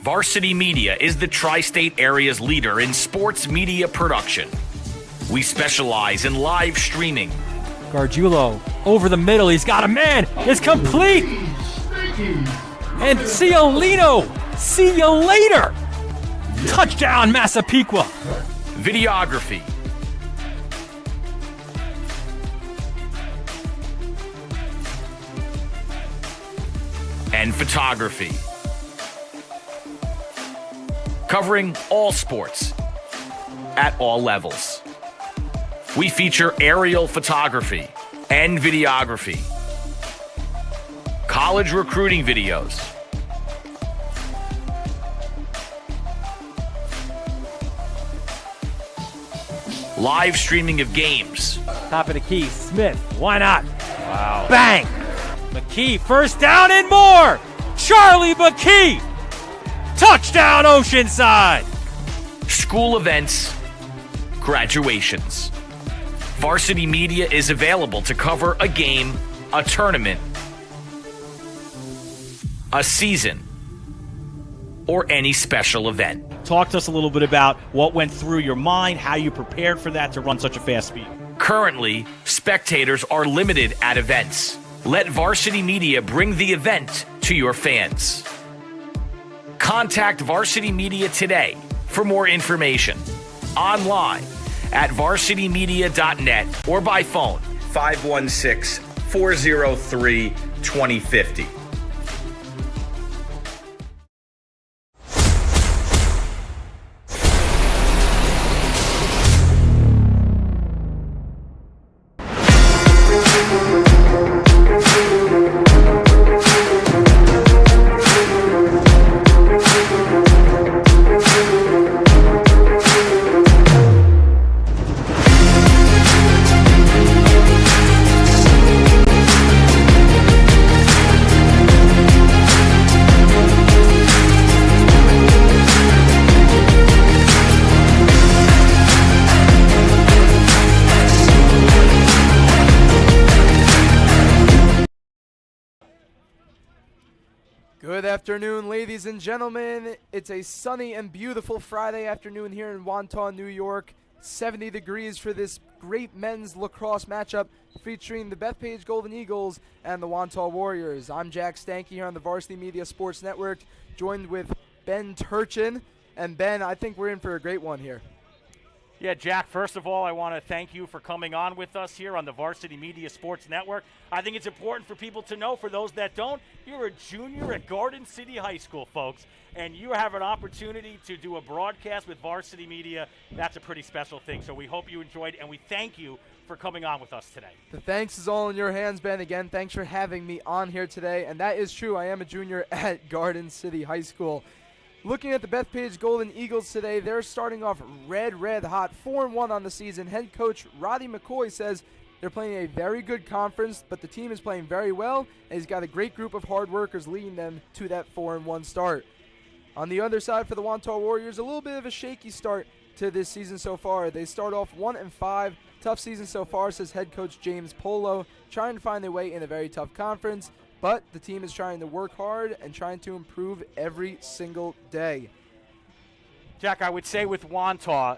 Varsity Media is the tri-state area's leader in sports media production. We specialize in live streaming. Gargiulo over the middle. He's got a man. It's complete. And Ciolino. See you later. Touchdown, Massapequa. Videography. And photography. Covering all sports at all levels. We feature aerial photography and videography, college recruiting videos, live streaming of games. Top of the key, Smith. Why not? Wow. Bang! McKee, first down and more! Charlie McKee! Touchdown, Oceanside! School events, graduations. Varsity Media is available to cover a game, a tournament, a season, or any special event. Talk to us a little bit about what went through your mind, how you prepared for that to run such a fast speed. Currently, spectators are limited at events. Let Varsity Media bring the event to your fans. Contact Varsity Media today for more information. Online at varsitymedia.net or by phone 516-403-2050. Good afternoon, ladies and gentlemen. It's a sunny and beautiful Friday afternoon here in Wantagh, New York. 70 degrees for this great men's lacrosse matchup featuring the Bethpage Golden Eagles and the Wantagh Warriors. I'm Jack Stanky here on the Varsity Media Sports Network, joined with Ben Turchin. And Ben, I think we're in for a great one here. Yeah, Jack, first of all, I want to thank you for coming on with us here on the Varsity Media Sports Network. I think it's important for people to know, for those that don't, you're a junior at Garden City High School, folks, and you have an opportunity to do a broadcast with Varsity Media. That's a pretty special thing, so we hope you enjoyed, and we thank you for coming on with us today. The thanks is all in your hands, Ben. Again, thanks for having me on here today, and that is true. I am a junior at Garden City High School. Looking at the Bethpage Golden Eagles today, they're starting off red hot, 4-1 on the season. Head coach Roddy McCoy says they're playing a very good conference, but the team is playing very well, and he's got a great group of hard workers leading them to that 4-1 start. On the other side for the Wantagh Warriors, a little bit of a shaky start to this season so far. They start off 1-5. Tough season so far, says head coach James Polo, trying to find their way in a very tough conference. But the team is trying to work hard and trying to improve every single day. Jack, I would say with Wantagh,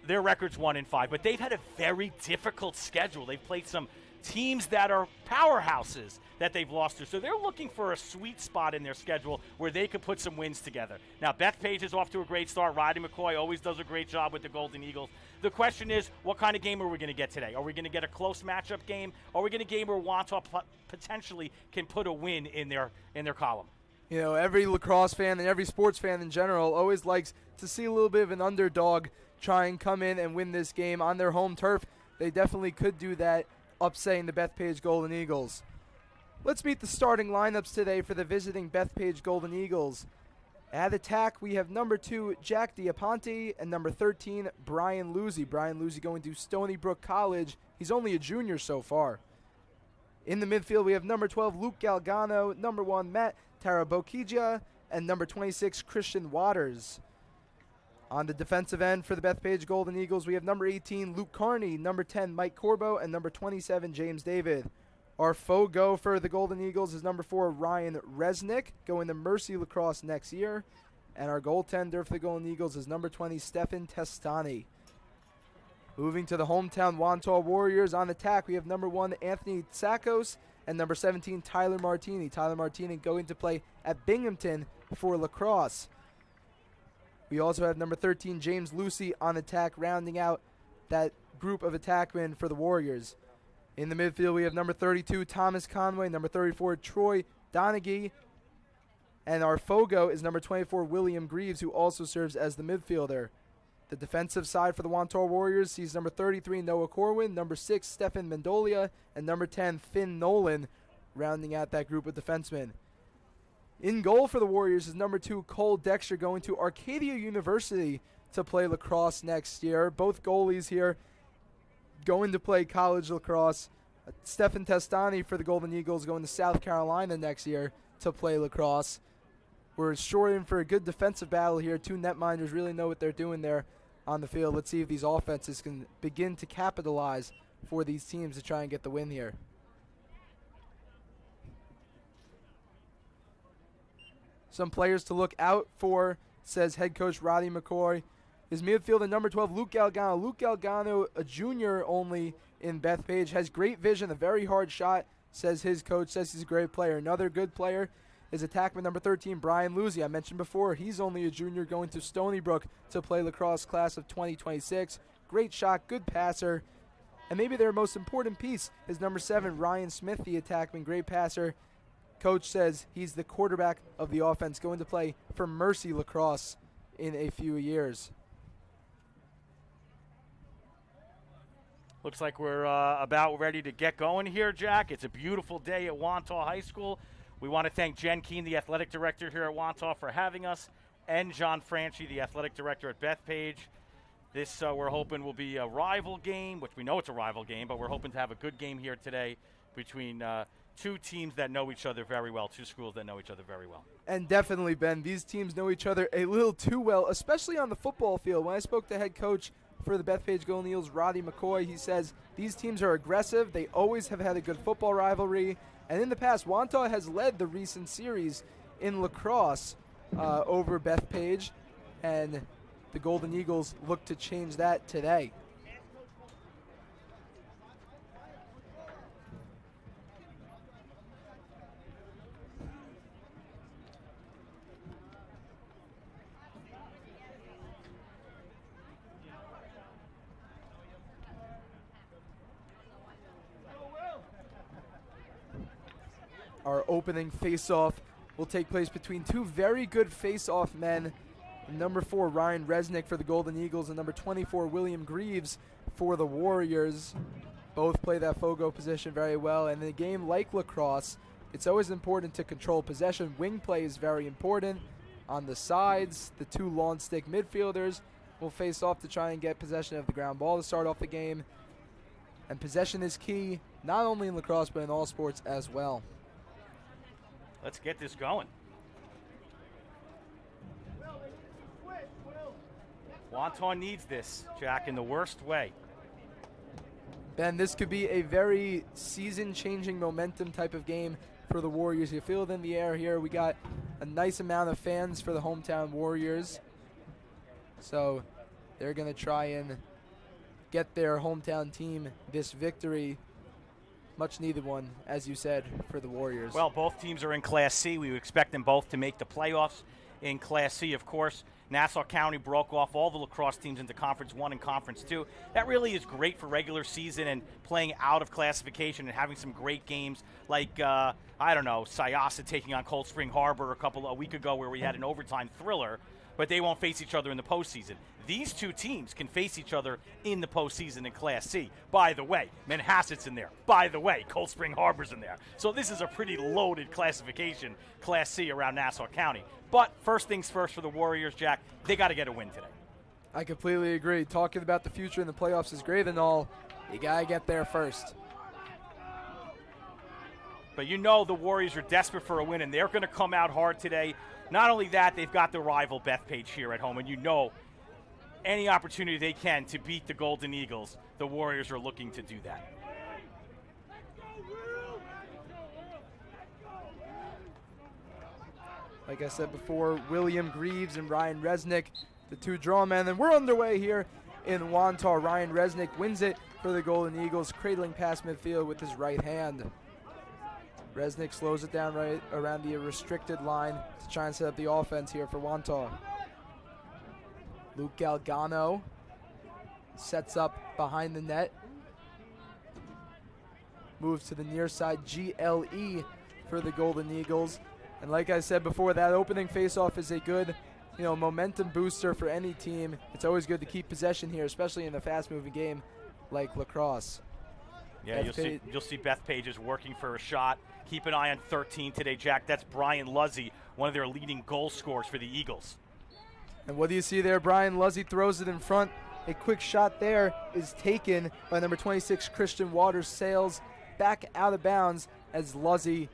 their record's 1-5, but they've had a very difficult schedule. They've played some teams that are powerhouses that they've lost to. So they're looking for a sweet spot in their schedule where they could put some wins together. Now, Bethpage is off to a great start. Roddy McCoy always does a great job with the Golden Eagles. The question is, what kind of game are we going to get today? Are we going to get a close matchup game? Are we going to get a game where Wantagh potentially can put a win in their column? You know, every lacrosse fan and every sports fan in general always likes to see a little bit of an underdog try and come in and win this game on their home turf. They definitely could do that, upsetting the Bethpage Golden Eagles. Let's meet the starting lineups today for the visiting Bethpage Golden Eagles. At attack, we have number 2, Jack Diaponte, and number 13, Brian Lucy. Brian Lucy going to Stony Brook College. He's only a junior so far. In the midfield, we have number 12, Luke Galgano, number 1, Matt Tarabokija, and number 26, Christian Waters. On the defensive end for the Bethpage Golden Eagles, we have number 18, Luke Carney, number 10, Mike Corbo, and number 27, James David. Our fogo for the Golden Eagles is number 4, Ryan Resnick, going to Mercy Lacrosse next year. And our goaltender for the Golden Eagles is number 20, Stefan Testani. Moving to the hometown Wantagh Warriors on attack, we have number 1, Anthony Tsakos, and number 17, Tyler Martini. Tyler Martini going to play at Binghamton for Lacrosse. We also have number 13, James Lucy, on attack, rounding out that group of attackmen for the Warriors. In the midfield, we have number 32, Thomas Conway, number 34, Troy Donaghy, and our Fogo is number 24, William Greaves, who also serves as the midfielder. The defensive side for the Wantagh Warriors sees number 33, Noah Corwin, number 6, Stefan Mendolia, and number 10, Finn Nolan, rounding out that group of defensemen. In goal for the Warriors is number 2, Cole Dexter, going to Arcadia University to play lacrosse next year. Both goalies here going to play college lacrosse. Stefan Testani for the Golden Eagles going to South Carolina next year to play lacrosse. We're short in for a good defensive battle here. Two netminders really know what they're doing there on the field. Let's see if these offenses can begin to capitalize for these teams to try and get the win here. Some players to look out for, says head coach Roddy McCoy. His midfielder, number 12, Luke Galgano. Luke Galgano, a junior only in Bethpage, has great vision, a very hard shot, says his coach, says he's a great player. Another good player is attackman number 13, Brian Lucy. I mentioned before, he's only a junior going to Stony Brook to play lacrosse class of 2026. Great shot, good passer. And maybe their most important piece is number 7, Ryan Smith, the attackman, great passer. Coach says he's the quarterback of the offense, going to play for Mercy Lacrosse in a few years. Looks like we're about ready to get going here, Jack. It's a beautiful day at Wantagh High School. We want to thank Jen Keene, the athletic director here at Wantagh, for having us, and John Franchi, the athletic director at Bethpage. This, we're hoping, will be a rival game, which we know it's a rival game, but we're hoping to have a good game here today between two teams that know each other very well, two schools that know each other very well. And definitely, Ben, these teams know each other a little too well, especially on the football field. When I spoke to head coach for the Bethpage Golden Eagles, Roddy McCoy, he says these teams are aggressive. They always have had a good football rivalry. And in the past, Wantagh has led the recent series in lacrosse over Bethpage, and the Golden Eagles look to change that today. Our opening face-off will take place between two very good face-off men. Number 4, Ryan Resnick for the Golden Eagles, and number 24, William Greaves for the Warriors. Both play that Fogo position very well. And in a game like lacrosse, it's always important to control possession. Wing play is very important. On the sides, the two lawn stick midfielders will face off to try and get possession of the ground ball to start off the game. And possession is key, not only in lacrosse, but in all sports as well. Let's get this going. Wantagh needs this, Jack, in the worst way. Ben, this could be a very season-changing momentum type of game for the Warriors. You feel it in the air here. We got a nice amount of fans for the hometown Warriors. So they're going to try and get their hometown team this victory. Much needed one, as you said, for the Warriors. Well, both teams are in Class C. We would expect them both to make the playoffs in Class C. Of course, Nassau County broke off all the lacrosse teams into Conference 1 and Conference 2. That really is great for regular season and playing out of classification and having some great games like, Syosset taking on Cold Spring Harbor a week ago where we had an overtime thriller, but they won't face each other in the postseason. These two teams can face each other in the postseason in Class C. By the way, Manhasset's in there. By the way, Cold Spring Harbor's in there. So this is a pretty loaded classification, Class C, around Nassau County. But first things first for the Warriors, Jack, they got to get a win today. I completely agree. Talking about the future in the playoffs is great and all. You got to get there first. But you know the Warriors are desperate for a win, and they're going to come out hard today. Not only that, they've got the rival Bethpage here at home, and you know any opportunity they can to beat the Golden Eagles, the Warriors are looking to do that. Like I said before, William Greaves and Ryan Resnick, the two draw men. And we're underway here in Wantagh. Ryan Resnick wins it for the Golden Eagles, cradling past midfield with his right hand. Resnick slows it down right around the restricted line to try and set up the offense here for Wantagh. Luke Galgano sets up behind the net. Moves to the near side, GLE for the Golden Eagles. And like I said before, that opening faceoff is a good, momentum booster for any team. It's always good to keep possession here, especially in a fast-moving game like lacrosse. Yeah, you'll see Bethpage is working for a shot. Keep an eye on 13 today, Jack. That's Brian Luzzy, one of their leading goal scorers for the Eagles. And what do you see there? Brian Luzzy throws it in front. A quick shot there is taken by number 26, Christian Waters. Sails back out of bounds as Luzzy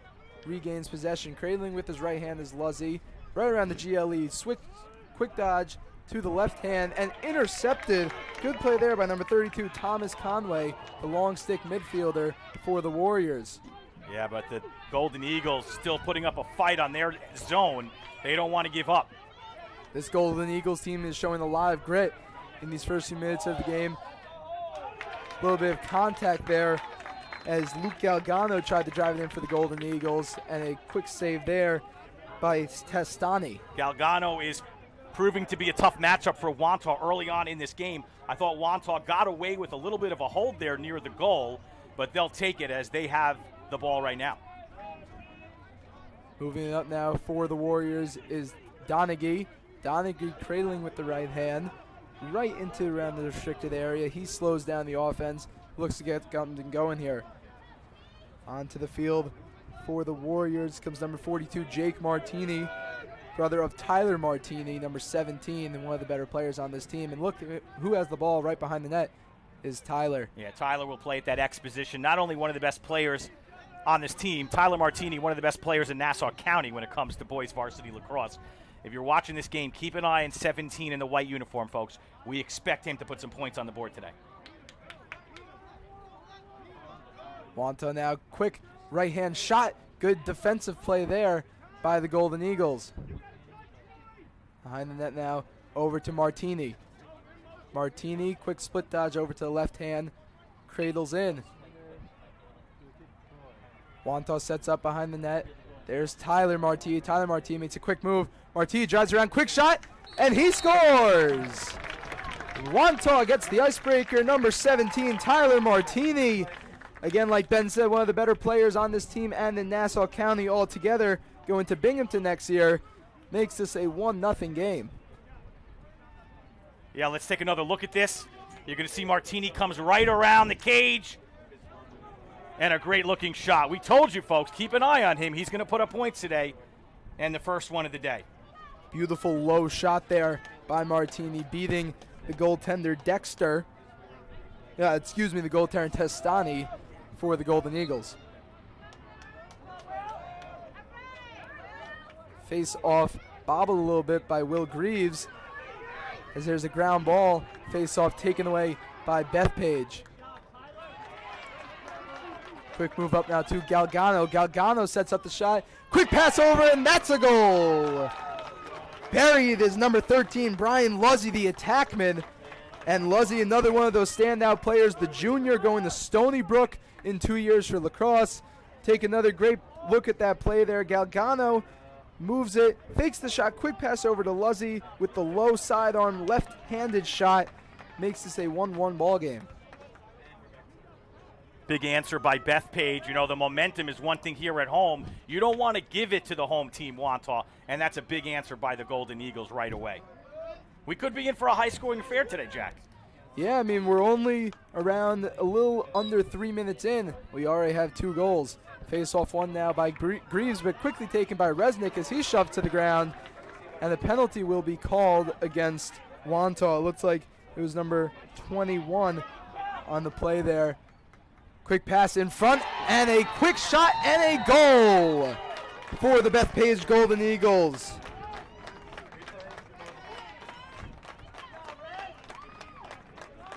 regains possession. Cradling with his right hand is Luzzy. Right around the GLE. Switch, quick dodge to the left hand and intercepted. Good play there by number 32, Thomas Conway, the long stick midfielder for the Warriors. Yeah, but the Golden Eagles still putting up a fight on their zone. They don't want to give up. This Golden Eagles team is showing a lot of grit in these first few minutes of the game. A little bit of contact there as Luke Galgano tried to drive it in for the Golden Eagles, and a quick save there by Testani. Galgano is proving to be a tough matchup for Wantagh early on in this game. I thought Wantagh got away with a little bit of a hold there near the goal, but they'll take it as they have the ball right now. Moving it up now for the Warriors is Donaghy. Donaghy cradling with the right hand right into around the restricted area. He slows down the offense, looks to get something going here. Onto the field for the Warriors comes number 42, Jake Martini, brother of Tyler Martini, number 17, and one of the better players on this team. And look who has the ball right behind the net is Tyler. Yeah, Tyler will play at that X position. Not only one of the best players on this team, Tyler Martini, one of the best players in Nassau County when it comes to boys varsity lacrosse. If you're watching this game, keep an eye on 17 in the white uniform, folks. We expect him to put some points on the board today. Wantagh now, quick right-hand shot. Good defensive play there by the Golden Eagles. Behind the net now, over to Martini. Martini, quick split dodge over to the left hand, cradles in. Wantagh sets up behind the net. There's Tyler Martini. Tyler Martini makes a quick move. Martini drives around, quick shot, and he scores! Wantagh gets the icebreaker, number 17, Tyler Martini. Again, like Ben said, one of the better players on this team and in Nassau County altogether. Going to Binghamton next year. Makes this a 1-0 game. Yeah, let's take another look at this. You're going to see Martini comes right around the cage. And a great-looking shot. We told you, folks, keep an eye on him. He's going to put up points today. And the first one of the day. Beautiful low shot there by Martini, beating the goaltender Dexter. The goaltender Testani for the Golden Eagles. Face off, bobbled a little bit by Will Greaves, as there's a ground ball. Face off taken away by Bethpage. Quick move up now to Galgano. Galgano sets up the shot. Quick pass over, and that's a goal. Buried is number 13, Brian Luzzy, the attackman. And Luzzy, another one of those standout players, the junior going to Stony Brook in 2 years for lacrosse. Take another great look at that play there. Galgano moves it, fakes the shot, quick pass over to Luzzy with the low sidearm left-handed shot. Makes this a 1-1 ball game. Big answer by Bethpage. You know, the momentum is one thing here at home. You don't want to give it to the home team, Wantagh, and that's a big answer by the Golden Eagles right away. We could be in for a high-scoring affair today, Jack. Yeah, I mean, we're only around a little under 3 minutes in. We already have 2 goals. Face-off one now by Greaves, but quickly taken by Resnick as he's shoved to the ground. And the penalty will be called against Wantagh. It looks like it was number 21 on the play there. Quick pass in front, and a quick shot, and a goal for the Bethpage Golden Eagles.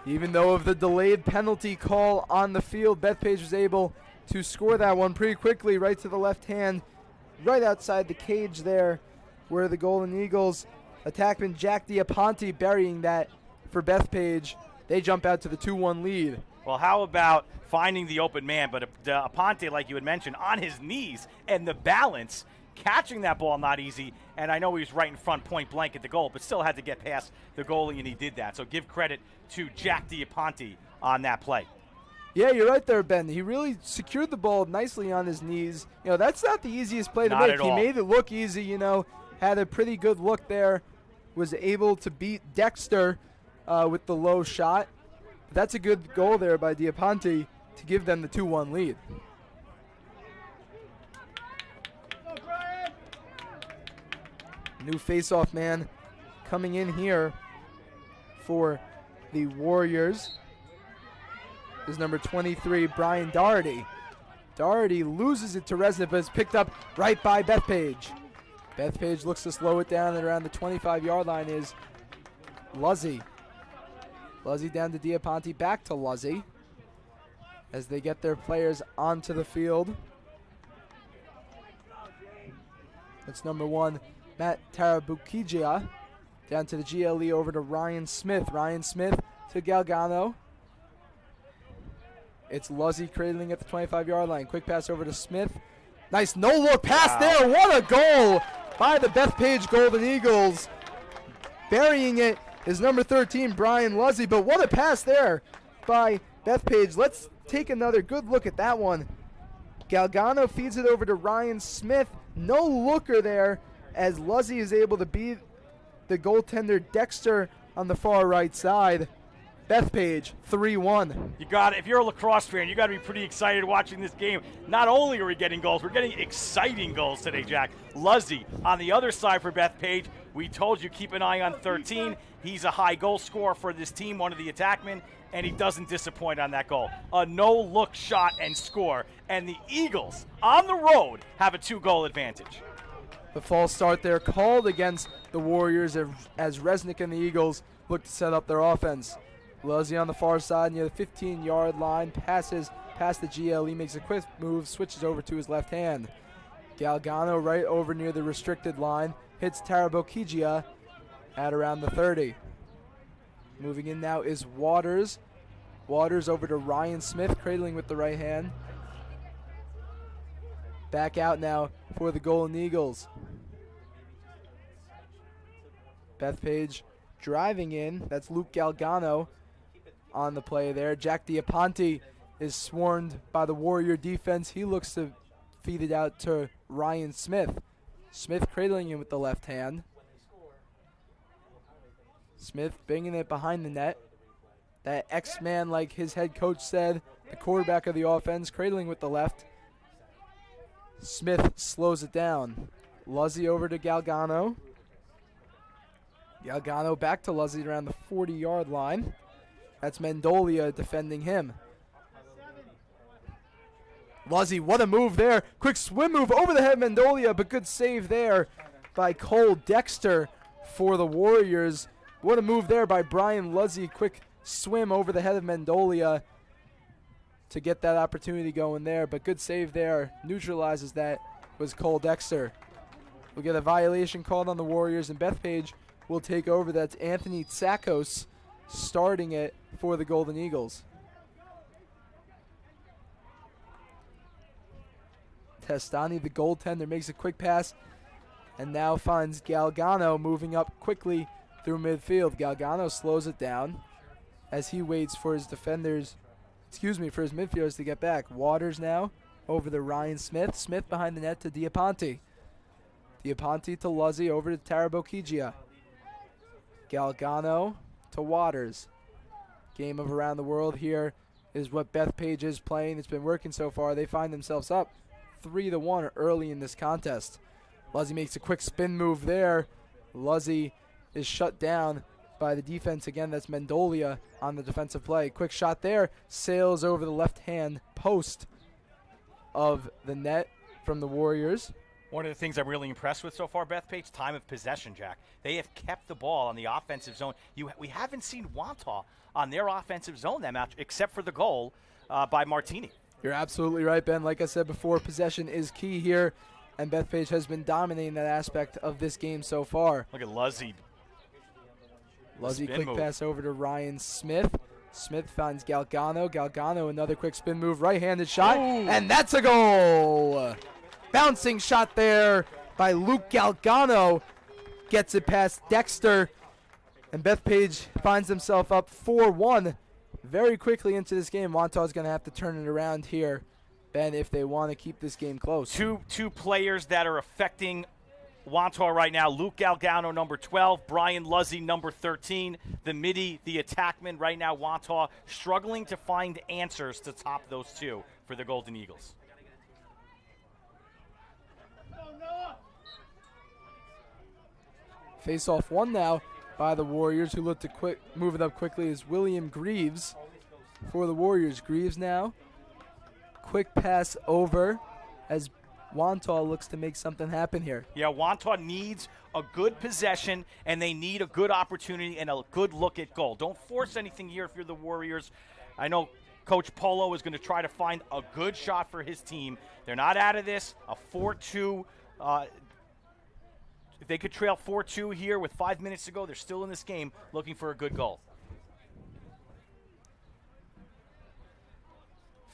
Even though of the delayed penalty call on the field, Bethpage was able to score that one pretty quickly, right to the left hand, right outside the cage there where the Golden Eagles attackman Jack Diaponte burying that for Bethpage. They jump out to the 2-1 lead. Well, how about finding the open man, but Aponte, like you had mentioned, on his knees, and the balance, catching that ball not easy, and I know he was right in front, point blank at the goal, but still had to get past the goalie, and he did that. So give credit to Jack Diaponte on that play. Yeah, you're right there, Ben. He really secured the ball nicely on his knees. That's not the easiest play to Not make. at He all. made it look easy, had a pretty good look there, was able to beat Dexter with the low shot. That's a good goal there by Diaponte to give them the 2-1 lead. New face-off man coming in here for the Warriors is number 23, Brian Doherty. Doherty loses it to Resnick, but it's picked up right by Bethpage. Bethpage looks to slow it down, and around the 25-yard line is Luzzy. Luzzy down to Diaponte, back to Luzzy as they get their players onto the field. That's number 1, Matt Tarabukigia, down to the GLE over to Ryan Smith. Ryan Smith to Galgano. It's Luzzy cradling at the 25-yard line. Quick pass over to Smith. Nice no-look pass there. What a goal by the Bethpage Golden Eagles. Burying it is number 13, Brian Luzzy. But what a pass there by Bethpage. Let's take another good look at that one. Galgano feeds it over to Ryan Smith. No looker there as Luzzy is able to beat the goaltender Dexter on the far right side. Bethpage 3-1. You got it. If you're a Lacrosse fan, you got to be pretty excited watching this game. Not only are we getting goals, we're getting exciting goals today, Jack. Luzzy on the other side for Bethpage. We told you keep an eye on 13. He's a high goal scorer for this team, one of the attackmen, and he doesn't disappoint on that goal. A no-look shot and score, and the Eagles on the road have a 2-goal advantage. The false start there called against the Warriors as Resnick and the Eagles look to set up their offense. Luzzy on the far side near the 15-yard line, passes past the GL. He makes a quick move, switches over to his left hand. Galgano right over near the restricted line, hits Tarabukigia at around the 30. Moving in now is Waters. Waters over to Ryan Smith, cradling with the right hand. Back out now for the Golden Eagles. Bethpage driving in. That's Luke Galgano on the play there. Jack Diaponte is swarmed by the Warrior defense. He looks to feed it out to Ryan Smith. Smith cradling him with the left hand. Smith bringing it behind the net. That X-Man, like his head coach said, the quarterback of the offense, cradling with the left. Smith slows it down. Luzzy over to Galgano. Galgano back to Luzzy around the 40-yard line. That's Mendolia defending him. Luzzy, what a move there. Quick swim move over the head of Mendolia, but good save there by Cole Dexter for the Warriors. What a move there by Brian Luzzy. Quick swim over the head of Mendolia to get that opportunity going there, but good save there. Neutralizes that was Cole Dexter. We'll get a violation called on the Warriors, and Bethpage will take over. That's Anthony Tsakos starting it for the Golden Eagles. Testani, the goaltender, makes a quick pass and now finds Galgano moving up quickly through midfield. Galgano slows it down as he waits for his defenders, for his midfielders to get back. Waters now over to Ryan Smith. Smith behind the net to Diaponte. Diaponte to Luzzy over to Tarabukigia. Galgano to Waters. Game of Around the World here is what Bethpage is playing. It's been working so far. They find themselves up 3-1 early in this contest. Luzzy makes a quick spin move there. Luzzy is shut down by the defense again. That's Mendolia on the defensive play. Quick shot there. Sails over the left-hand post of the net from the Warriors. One of the things I'm really impressed with so far, Bethpage, time of possession, Jack. They have kept the ball on the offensive zone. We haven't seen Wantagh on their offensive zone that match, except for the goal by Martini. You're absolutely right, Ben. Like I said before, possession is key here. and Bethpage has been dominating that aspect of this game so far. Look at Luzzy. Luzzy, Spin quick move. pass over to Ryan Smith. Smith finds Galgano. Galgano, another quick spin move, right-handed shot, and that's a goal! Bouncing shot there by Luke Galgano. Gets it past Dexter, and Bethpage finds himself up 4-1 very quickly into this game. Wantaugh's going to have to turn it around here, Ben, if they want to keep this game close. Two players that are affecting Wantagh right now. Luke Galgano, number 12. Brian Luzzy, number 13. The midi, the attackman. Right now, Wantagh struggling to find answers to top those two for the Golden Eagles. Face-off one now by the Warriors, who look to move it up quickly, is William Greaves for the Warriors. Greaves now. Quick pass over as Wantagh looks to make something happen here. Yeah, Wantagh needs a good possession, and they need a good opportunity and a good look at goal. Don't force anything here if you're the Warriors. I know Coach Polo is going to try to find a good shot for his team. They're not out of this. A 4-2. If they could trail 4-2 here with 5 minutes to go, they're still in this game looking for a good goal.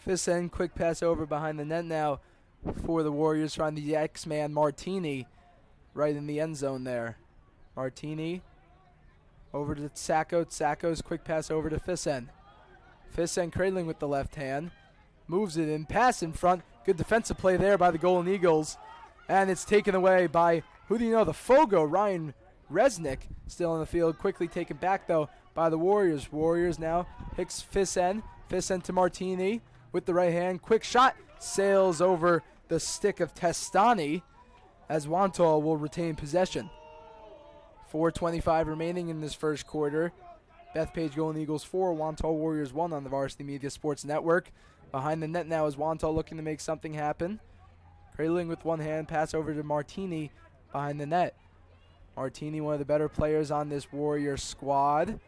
Fisen, quick pass over behind the net now for the Warriors, trying the X-Man Martini right in the end zone there. Martini over to Sacco. Sacco's quick pass over to Fisen. Fisen cradling with the left hand. Moves it in, pass in front. Good defensive play there by the Golden Eagles. And it's taken away by, who do you know, the Fogo, Ryan Resnick, still on the field. Quickly taken back, though, by the Warriors. Warriors now, Hicks Fisen. Fisen to Martini with the right hand. Quick shot, sails over the stick of Testani as Wantagh will retain possession. 4:25 remaining in this first quarter. Bethpage Golden Eagles 4, Wantagh Warriors 1 on the Varsity Media Sports Network. Behind the net now is Wantagh looking to make something happen. Cradling with one hand, pass over to Martini behind the net. Martini, one of the better players on this Warrior squad.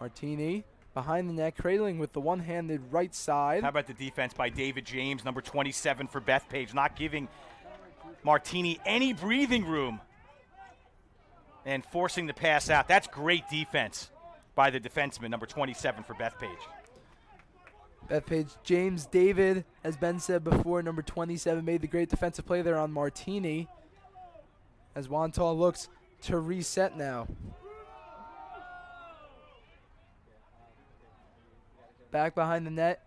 Martini behind the net, cradling with the one-handed right side. How about the defense by David James, number 27 for Bethpage, not giving Martini any breathing room and forcing the pass out. That's great defense by the defenseman, number 27 for Bethpage. Bethpage, James David, as Ben said before, number 27, made the great defensive play there on Martini. As Wantagh looks to reset now. Back behind the net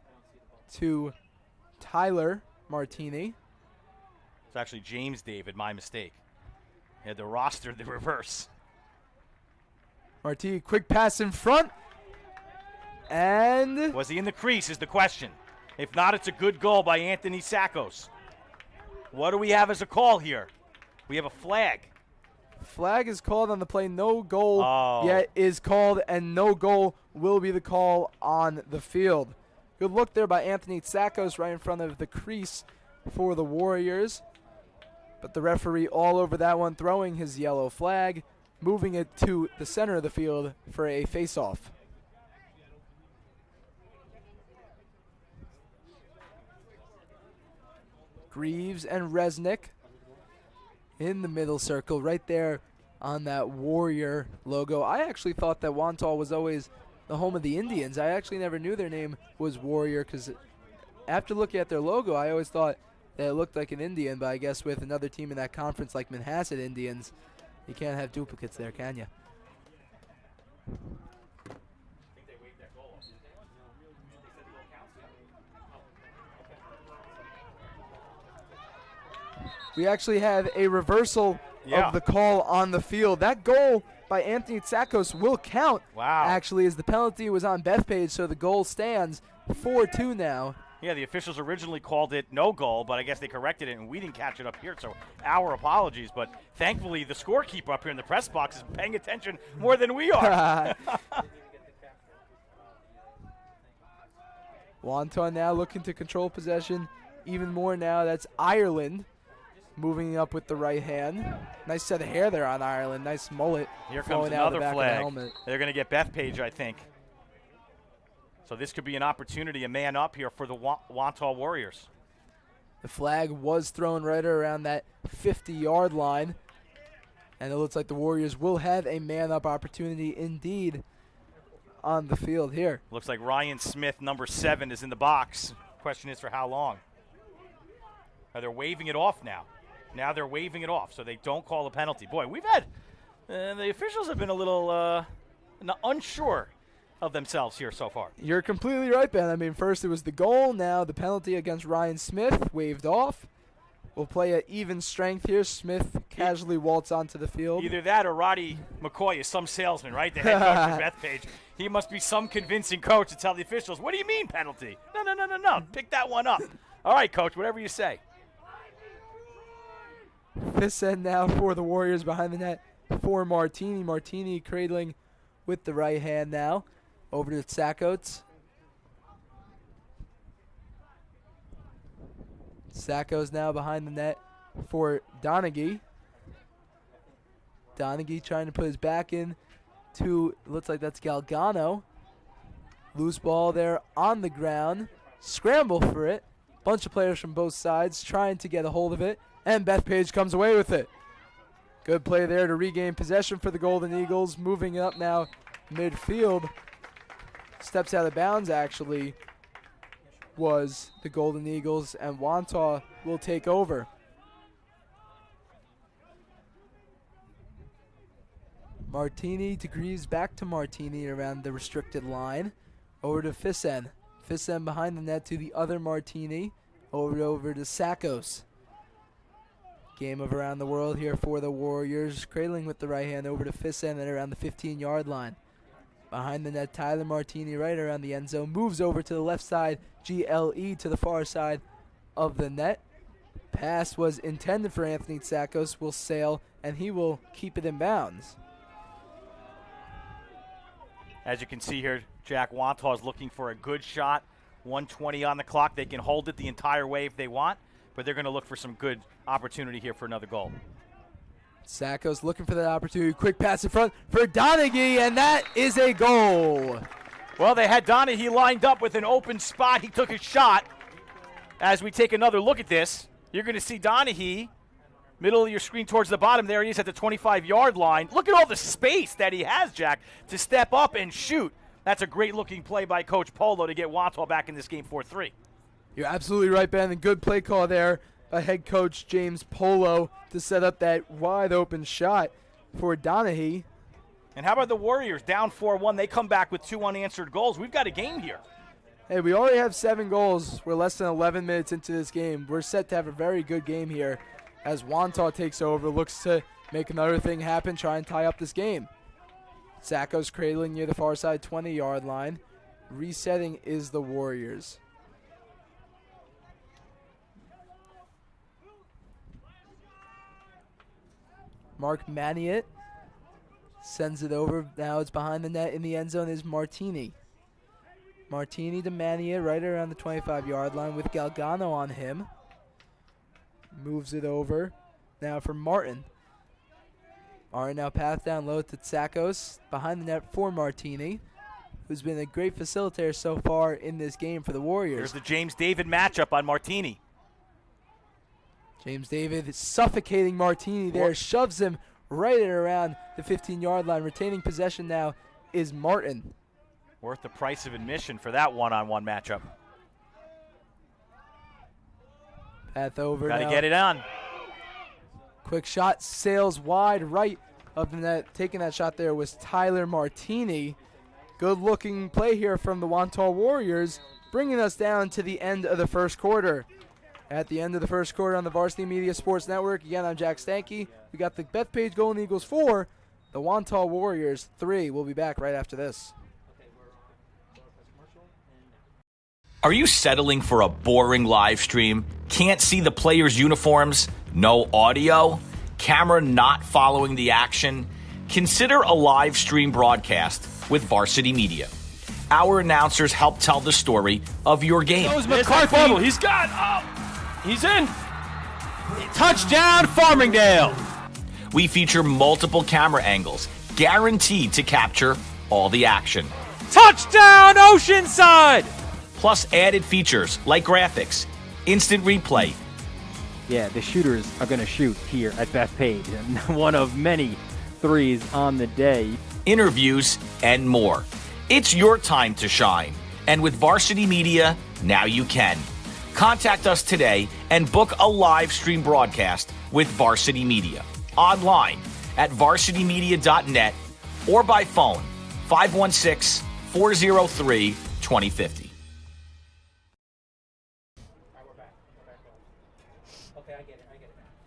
to Tyler Martini. It's actually James David, my mistake. Had the roster the reverse. Martini, quick pass in front. And Was he in the crease is the question. If not, it's a good goal by Anthony Sackos. What do we have as a call here? We have a flag. flag is called on the play. No goal Oh. yet is called, and no goal will be the call on the field. Good look there by Anthony Sackos right in front of the crease for the Warriors. But the referee all over that one, throwing his yellow flag, moving it to the center of the field for a face-off. Greaves and Resnick in the middle circle right there on that Warrior logo. I actually thought that Wantagh was always the home of the Indians. I actually never knew their name was Warrior because after looking at their logo, I always thought that it looked like an Indian, but I guess with another team in that conference like Manhasset Indians, you can't have duplicates there, can you? We actually have a reversal of the call on the field. That goal by Anthony Tsakos will count. Wow. Actually, as the penalty was on Bethpage, so the goal stands 4-2 now. Yeah, the officials originally called it no goal, but I guess they corrected it, and we didn't catch it up here, so our apologies. But thankfully, the scorekeeper up here in the press box is paying attention more than we are. Wantagh now looking to control possession even more now. That's Ireland moving up with the right hand. Nice set of hair there on Ireland. Nice mullet. Here comes flowing out the another back of the flag. helmet. They're going to get Bethpage, I think. So this could be an opportunity, a man up here for the Wantagh Warriors. The flag was thrown right around that 50-yard line. And it looks like the Warriors will have a man-up opportunity indeed on the field here. Looks like Ryan Smith, number 7, is in the box. Question is for how long? They're waving it off now. Now they're waving it off, so they don't call a penalty. Boy, we've had the officials have been a little unsure of themselves here so far. You're completely right, Ben. I mean, first it was the goal. Now the penalty against Ryan Smith waved off. We'll play at even strength here. Smith casually waltz onto the field. Either that or Roddy McCoy is some salesman, right? The head coach for Bethpage. He must be some convincing coach to tell the officials, what do you mean penalty? No. Pick that one up. All right, coach, whatever you say. This end now for the Warriors behind the net for Martini. Martini cradling with the right hand now. Over to Sackos. Sackos now behind the net for Donaghy. Donaghy trying to put his back in to, looks like that's Galgano. Loose ball there on the ground. Scramble for it. Bunch of players from both sides trying to get a hold of it. And Bethpage comes away with it. Good play there to regain possession for the Golden Eagles. Moving up now midfield. Steps out of bounds actually was the Golden Eagles, and Wantagh will take over. Martini degrees back to Martini around the restricted line. Over to Fisen. Fisen behind the net to the other Martini. Over to Sackos. Game of around the world here for the Warriors. Cradling with the right hand over to Fisen and around the 15-yard line. Behind the net, Tyler Martini right around the end zone. Moves over to the left side. GLE to the far side of the net. Pass was intended for Anthony Sackos. Will sail, and he will keep it in bounds. As you can see here, Jack, Wantagh is looking for a good shot. 1:20 on the clock. They can hold it the entire way if they want, but they're going to look for some good opportunity here for another goal. Sackos looking for that opportunity. Quick pass in front for Donaghy, and that is a goal. Well, they had Donaghy lined up with an open spot. He took a shot. As we take another look at this, you're going to see Donaghy, middle of your screen towards the bottom. There he is at the 25-yard line. Look at all the space that he has, Jack, to step up and shoot. That's a great-looking play by Coach Polo to get Wantagh back in this game 4-3. You're absolutely right, Ben. A good play call there by head coach James Polo to set up that wide-open shot for Donaghy. And how about the Warriors down 4-1? They come back with 2 unanswered goals. We've got a game here. Hey, we already have 7 goals. We're less than 11 minutes into this game. We're set to have a very good game here as Wantagh takes over, looks to make another thing happen, try and tie up this game. Sackos cradling near the far side 20-yard line. Resetting is the Warriors. Mark Maniet sends it over. Now it's behind the net in the end zone is Martini. Martini to Maniet right around the 25-yard line with Galgano on him. Moves it over now for Martin. Martin now pass down low to Sackos. Behind the net for Martini, who's been a great facilitator so far in this game for the Warriors. There's the James David matchup on Martini. James David is suffocating Martini there, shoves him right at around the 15-yard line. Retaining possession now is Martin. Worth the price of admission for that one-on-one matchup. Path over Got to now. get it on. Quick shot, sails wide right of the net. Taking that shot there was Tyler Martini. Good-looking play here from the Wantagh Warriors, bringing us down to the end of the first quarter. At the end of the first quarter on the Varsity Media Sports Network, again, I'm Jack Stanky. We got the Bethpage Golden Eagles 4, the Wantagh Warriors 3. We'll be back right after this. Are you settling for a boring live stream? Can't see the players' uniforms? No audio? Camera not following the action? Consider a live stream broadcast with Varsity Media. Our announcers help tell the story of your game. Goes McCarthy. He's got. Oh, he's in. Touchdown, Farmingdale. We feature multiple camera angles, guaranteed to capture all the action. Touchdown, Oceanside. Plus added features like graphics, instant replay, Yeah, the shooters are going to shoot here at Bethpage, and one of many threes on the day. Interviews, and more. It's your time to shine. And with Varsity Media, now you can. Contact us today and book a live stream broadcast with Varsity Media. Online at varsitymedia.net or by phone 516-403-2050.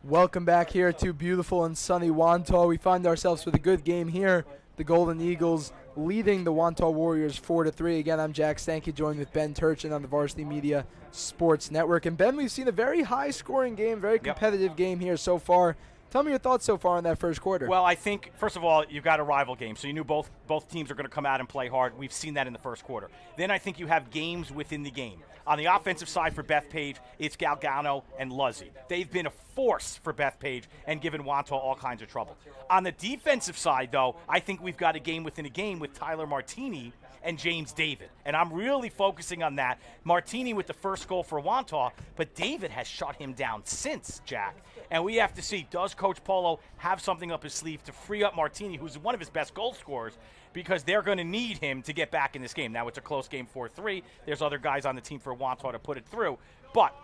Welcome back here to beautiful and sunny Wantagh. We find ourselves with a good game here. The Golden Eagles leading the Wantagh Warriors 4-3. Again, I'm Jack Stanky, joined with Ben Turchin on the Varsity Media Sports Network. And Ben, we've seen a very high-scoring game, very competitive game here so far. Tell me your thoughts so far in that first quarter. Well, I think, first of all, you've got a rival game, so you knew both teams are going to come out and play hard. We've seen that in the first quarter. Then I think you have games within the game. On the offensive side for Bethpage, it's Galgano and Luzzy. They've been a force for Bethpage and given Wantagh all kinds of trouble. On the defensive side, though, I think we've got a game within a game with Tyler Martini and James David. And I'm really focusing on that. Martini with the first goal for Wantagh, but David has shut him down since, Jack. And we have to see, does Coach Polo have something up his sleeve to free up Martini, who's one of his best goal scorers, because they're going to need him to get back in this game. Now, it's a close game, 4-3. There's other guys on the team for Wantagh to put it through. But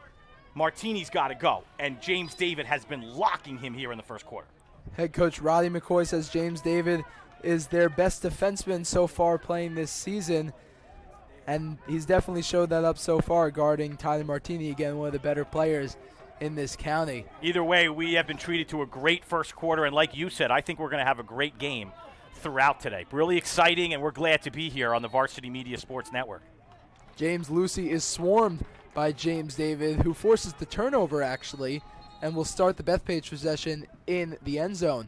Martini's got to go. And James David has been locking him here in the first quarter. Head coach Roddy McCoy says James David is their best defenseman so far playing this season. And he's definitely showed that up so far, guarding Tyler Martini, again, one of the better players in this county. Either way, we have been treated to a great first quarter. And like you said, I think we're going to have a great game throughout today. Really exciting, and we're glad to be here on the Varsity Media Sports Network. James Lucy is swarmed by James David, who forces the turnover, actually, and will start the Bethpage possession in the end zone.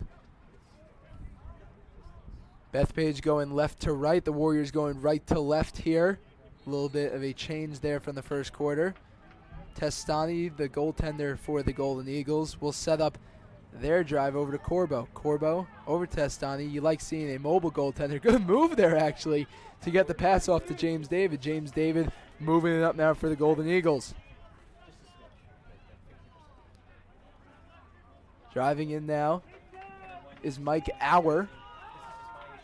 Bethpage going left to right. The Warriors going right to left here. A little bit of a change there from the first quarter. Testani, the goaltender for the Golden Eagles, will set up their drive over to Corbo. Corbo over Testani. You like seeing a mobile goaltender. Good move there, actually, to get the pass off to James David. James David moving it up now for the Golden Eagles. Driving in now is Mike Auer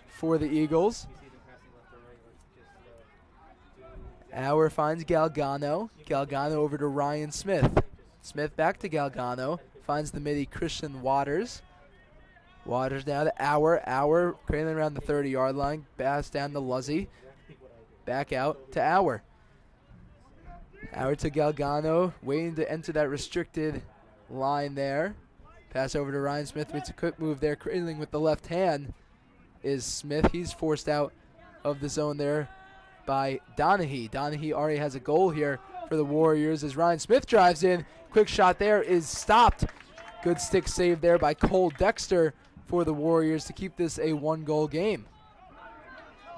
for the Eagles. Auer finds Galgano. Galgano over to Ryan Smith. Smith back to Galgano. Finds the midi Christian Waters. Waters down to Auer. Auer trailing around the 30-yard line. Pass down to Luzzy. Back out to Auer. Auer to Galgano. Waiting to enter that restricted line there. Pass over to Ryan Smith. Makes a quick move there. Cradling with the left hand is Smith. He's forced out of the zone there by Donaghy. Donaghy already has a goal here for the Warriors as Ryan Smith drives in. Quick shot there is stopped. Good stick save there by Cole Dexter for the Warriors to keep this a one-goal game.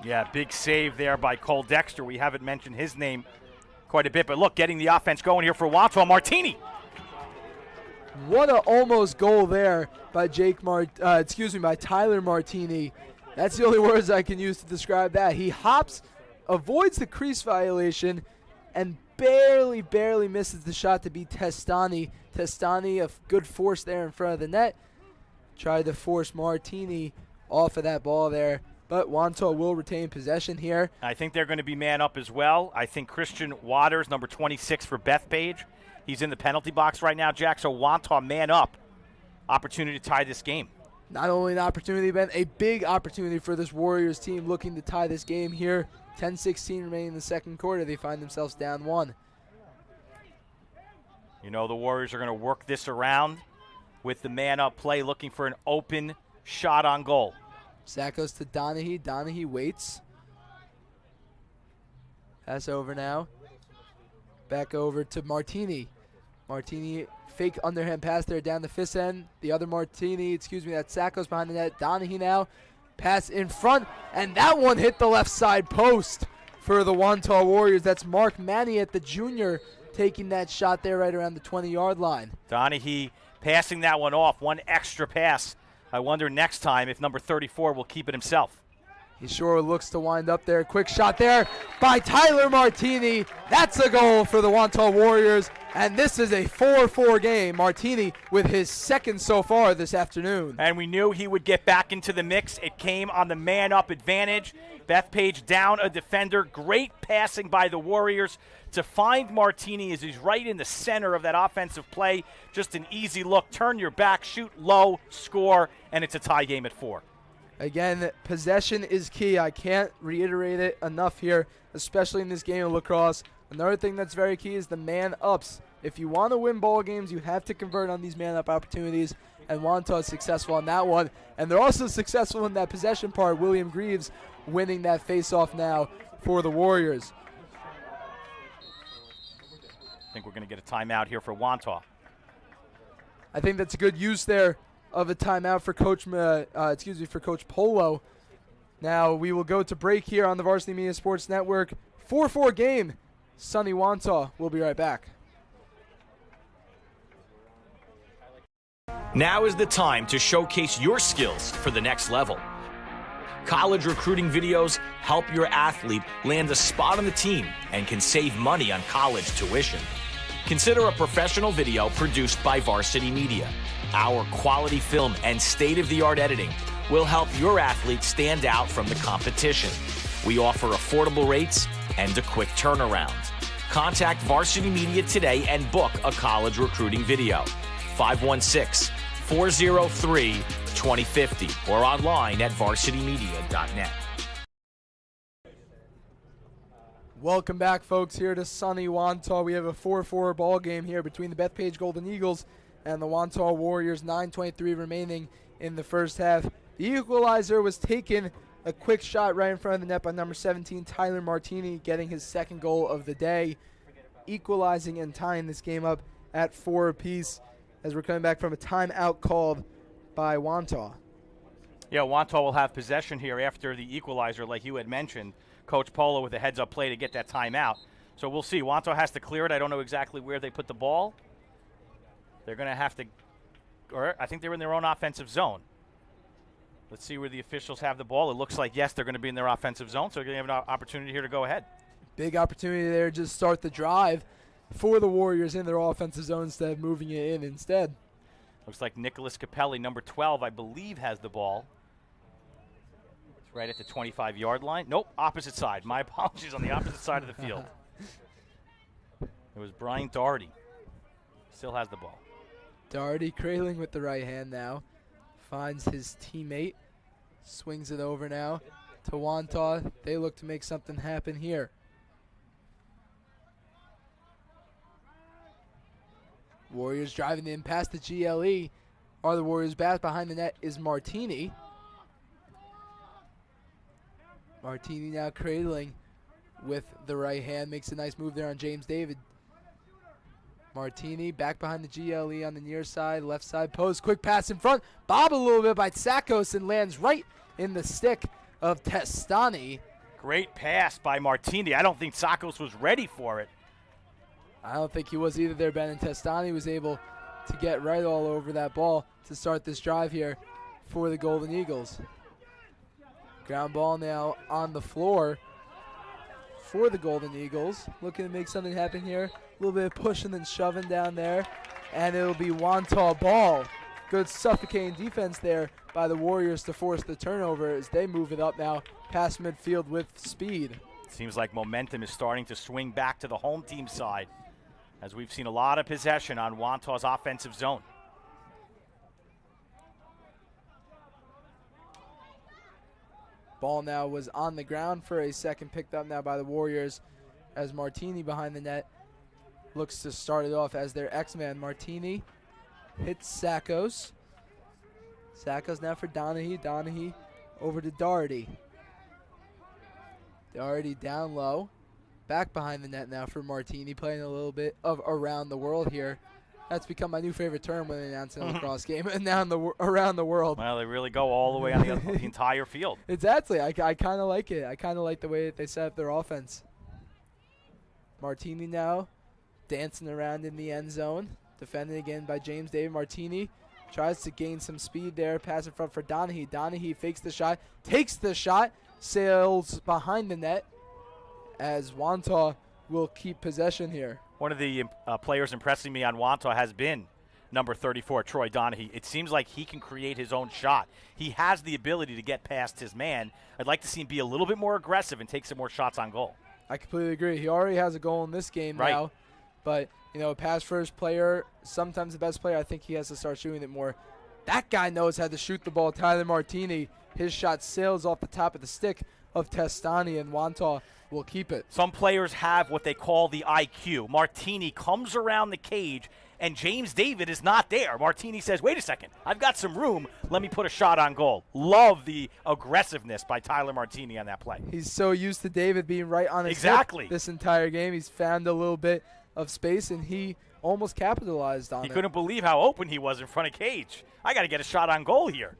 Yeah, big save there by Cole Dexter. We haven't mentioned his name quite a bit, but look, getting the offense going here for Wantagh. Martini. What a almost goal there by by Tyler Martini. That's the only words I can use to describe that. He hops, avoids the crease violation, and barely misses the shot to beat Testani. Testani, a good force there in front of the net. Tried to force Martini off of that ball there, but Wantagh will retain possession here. I think they're going to be man up as well. I think Christian Waters, number 26 for Bethpage, he's in the penalty box right now, Jack, so Wantagh man up. Opportunity to tie this game. Not only an opportunity, Ben, a big opportunity for this Warriors team looking to tie this game here. 10-16 remaining in the second quarter. They find themselves down one. You know the Warriors are going to work this around with the man-up play, looking for an open shot on goal. Sack goes to Donaghy. Donaghy waits. Pass over now. Back over to Martini. Martini, fake underhand pass there down the fist end. The other Martini, that sack goes behind the net. Donaghy now. Pass in front, and that one hit the left side post for the Wantagh Warriors. That's Mark Maniat, the junior, taking that shot there right around the 20-yard line. Donaghy passing that one off, one extra pass. I wonder next time if number 34 will keep it himself. He sure looks to wind up there. Quick shot there by Tyler Martini. That's a goal for the Wantagh Warriors. And this is a 4-4 game. Martini with his second so far this afternoon. And we knew he would get back into the mix. It came on the man-up advantage. Bethpage down a defender. Great passing by the Warriors to find Martini as he's right in the center of that offensive play. Just an easy look. Turn your back, shoot low, score, and it's a tie game at 4. Again, possession is key. I can't reiterate it enough here, especially in this game of lacrosse. Another thing that's very key is the man-ups. If you want to win ball games, you have to convert on these man-up opportunities, and Wantagh is successful on that one. And they're also successful in that possession part. William Greaves winning that face-off now for the Warriors. I think we're going to get a timeout here for Wantagh. I think that's a good use there of a timeout for Coach Polo. Now we will go to break here on the Varsity Media Sports Network. 4-4 game. Sunny Wantagh. We'll be right back. Now is the time to showcase your skills for the next level. College recruiting videos help your athlete land a spot on the team and can save money on college tuition. Consider a professional video produced by Varsity Media. Our quality film and state-of-the-art editing will help your athlete stand out from the competition. We offer affordable rates and a quick turnaround. Contact Varsity Media today and book a college recruiting video. 516-403-2050 or online at varsitymedia.net. Welcome back, folks, here to sunny Wantagh. We have a 4-4 ball game here between the Bethpage Golden Eagles and the Wantagh Warriors. 9:23 remaining in the first half. The equalizer was taken, a quick shot right in front of the net by number 17, Tyler Martini, getting his second goal of the day, equalizing and tying this game up at 4 apiece as we're coming back from a timeout called by Wantagh. Yeah, Wantagh will have possession here after the equalizer, like you had mentioned. Coach Polo with a heads-up play to get that timeout. So we'll see. Wantagh has to clear it. I don't know exactly where they put the ball. They're going to have to, or I think they're in their own offensive zone. Let's see where the officials have the ball. It looks like, yes, they're going to be in their offensive zone, so they're going to have an opportunity here to go ahead. Big opportunity there to just start the drive for the Warriors in their offensive zone instead of moving it in instead. Looks like Nicholas Capelli, number 12, I believe, has the ball. It's right at the 25-yard line. Nope, opposite side. My apologies, on the opposite side of the field. It was Brian Doherty. Still has the ball. Doherty cradling with the right hand now. Finds his teammate. Swings it over now to Wantagh. They look to make something happen here. Warriors driving in past the GLE. Are the Warriors back behind the net is Martini. Martini now cradling with the right hand. Makes a nice move there on James David. Martini back behind the GLE on the near side, left side post. Quick pass in front. Bob a little bit by Tsakos and lands right in the stick of Testani. Great pass by Martini. I don't think Tsakos was ready for it. I don't think he was either there, Ben. And Testani was able to get right all over that ball to start this drive here for the Golden Eagles. Ground ball now on the floor for the Golden Eagles. Looking to make something happen here. A little bit of pushing and shoving down there. And it'll be Wantagh ball. Good suffocating defense there by the Warriors to force the turnover as they move it up now past midfield with speed. Seems like momentum is starting to swing back to the home team side, as we've seen a lot of possession on Wantagh's offensive zone. Ball now was on the ground for a second, picked up now by the Warriors as Martini behind the net looks to start it off as their X-Man. Martini hits Tsakos. Tsakos now for Donahue. Donahue over to Doherty. Doherty down low. Back behind the net now for Martini, playing a little bit of around the world here. That's become my new favorite term when they announce a lacrosse game, and now around the world. Well, they really go all the way on the entire field. Exactly. I kind of like it. I kind of like the way that they set up their offense. Martini now dancing around in the end zone. Defended again by James David. Martini tries to gain some speed there. Pass in front for Donahue. Donahue fakes the shot, takes the shot, sails behind the net as Wantagh will keep possession here. One of the players impressing me on Wantagh has been number 34, Troy Donahue. It seems like he can create his own shot. He has the ability to get past his man. I'd like to see him be a little bit more aggressive and take some more shots on goal. I completely agree. He already has a goal in this game now. But, you know, pass first player, sometimes the best player, I think he has to start shooting it more. That guy knows how to shoot the ball. Tyler Martini, his shot sails off the top of the stick of Testani, and Wantagh will keep it. Some players have what they call the IQ. Martini comes around the cage, and James David is not there. Martini says, wait a second, I've got some room. Let me put a shot on goal. Love the aggressiveness by Tyler Martini on that play. He's so used to David being right on his hip this entire game. He's found a little bit of space, and he almost capitalized on it. He couldn't believe how open he was in front of cage. I got to get a shot on goal here.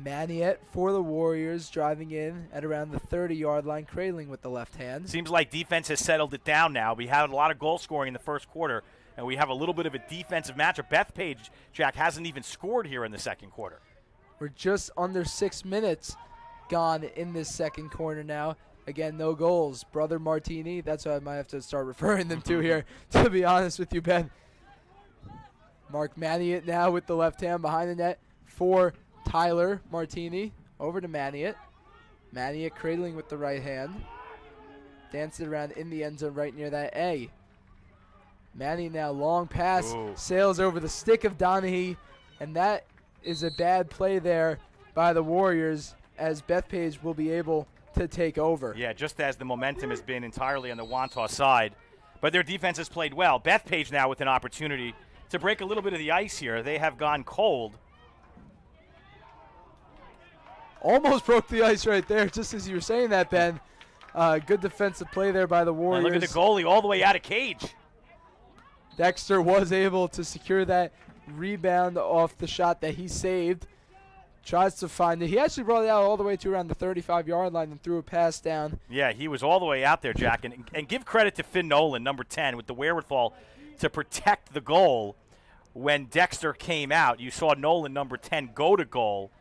Maniette for the Warriors, driving in at around the 30-yard line, cradling with the left hand. Seems like defense has settled it down now. We had a lot of goal scoring in the first quarter, and we have a little bit of a defensive matchup. Bethpage, Jack, hasn't even scored here in the second quarter. We're just under 6 minutes gone in this second quarter now. Again, no goals. Brother Martini, that's what I might have to start referring them to here, to be honest with you, Ben. Mark Maniette now with the left hand behind the net for Tyler Martini. Over to Maniette. Maniette cradling with the right hand. Dances it around in the end zone right near that A. Maniette now long pass. Ooh. Sails over the stick of Donahue. And that is a bad play there by the Warriors, as Bethpage will be able to take over. Yeah, just as the momentum has been entirely on the Wantagh side. But their defense has played well. Bethpage now with an opportunity to break a little bit of the ice here. They have gone cold. Almost broke the ice right there, just as you were saying that, Ben. Good defensive play there by the Warriors. And look at the goalie all the way out of cage. Dexter was able to secure that rebound off the shot that he saved. Tries to find it. He actually brought it out all the way to around the 35-yard line and threw a pass down. Yeah, he was all the way out there, Jack. And give credit to Finn Nolan, number 10, with the wherewithal to protect the goal. When Dexter came out, you saw Nolan, number 10, go to goal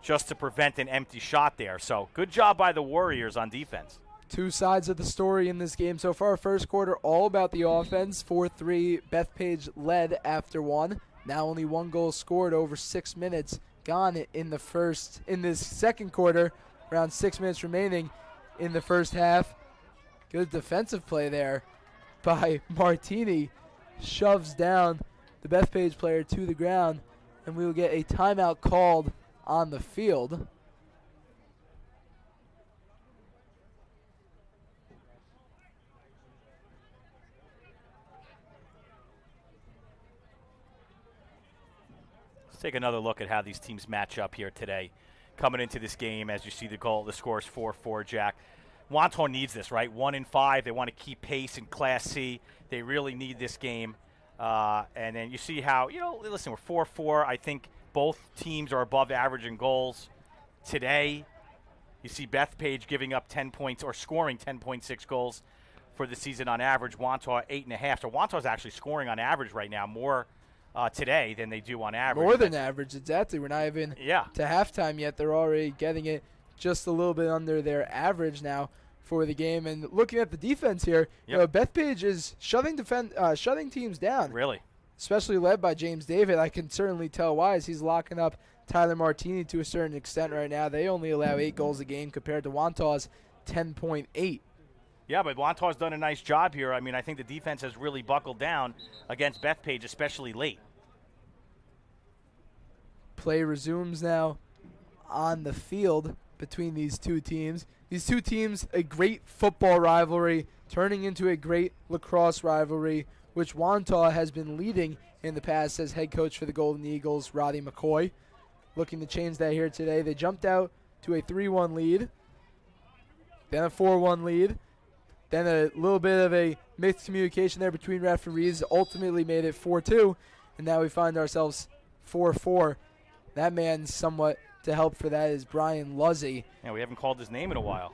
just to prevent an empty shot there. So good job by the Warriors on defense. Two sides of the story in this game so far. First quarter, all about the offense. 4-3, Bethpage led after one. Now only one goal scored over 6 minutes gone in this second quarter. Around 6 minutes remaining in the first half. Good defensive play there by Martini. Shoves down the Bethpage player to the ground, and we will get a timeout called on the field. Let's take another look at how these teams match up here today. Coming into this game, as you see the score is 4-4, Jack. Wantagh needs this, right? 1-5. They want to keep pace in Class C. They really need this game. And then you see how, listen, we're 4-4. I think both teams are above average in goals today. You see Bethpage giving up 10 points or scoring 10.6 goals for the season on average. Wantagh 8.5. So Wantagh's actually scoring on average right now more today than they do on average. More than average, exactly. We're not even to halftime yet. They're already getting it just a little bit under their average now for the game. And looking at the defense here, Bethpage is shutting teams down. Really? Especially led by James David. I can certainly tell why, as he's locking up Tyler Martini to a certain extent right now. They only allow 8 goals a game compared to Wantagh's 10.8. Yeah, but Wantagh's done a nice job here. I mean, I think the defense has really buckled down against Bethpage, especially late. Play resumes now on the field between these two teams. These two teams, a great football rivalry, turning into a great lacrosse rivalry, which Wantagh has been leading in the past as head coach for the Golden Eagles, Roddy McCoy. Looking to change that here today. They jumped out to a 3-1 lead, then a 4-1 lead, then a little bit of a mixed communication there between referees, ultimately made it 4-2, and now we find ourselves 4-4. That man somewhat to help for that is Brian Luzzy. Yeah, we haven't called his name in a while.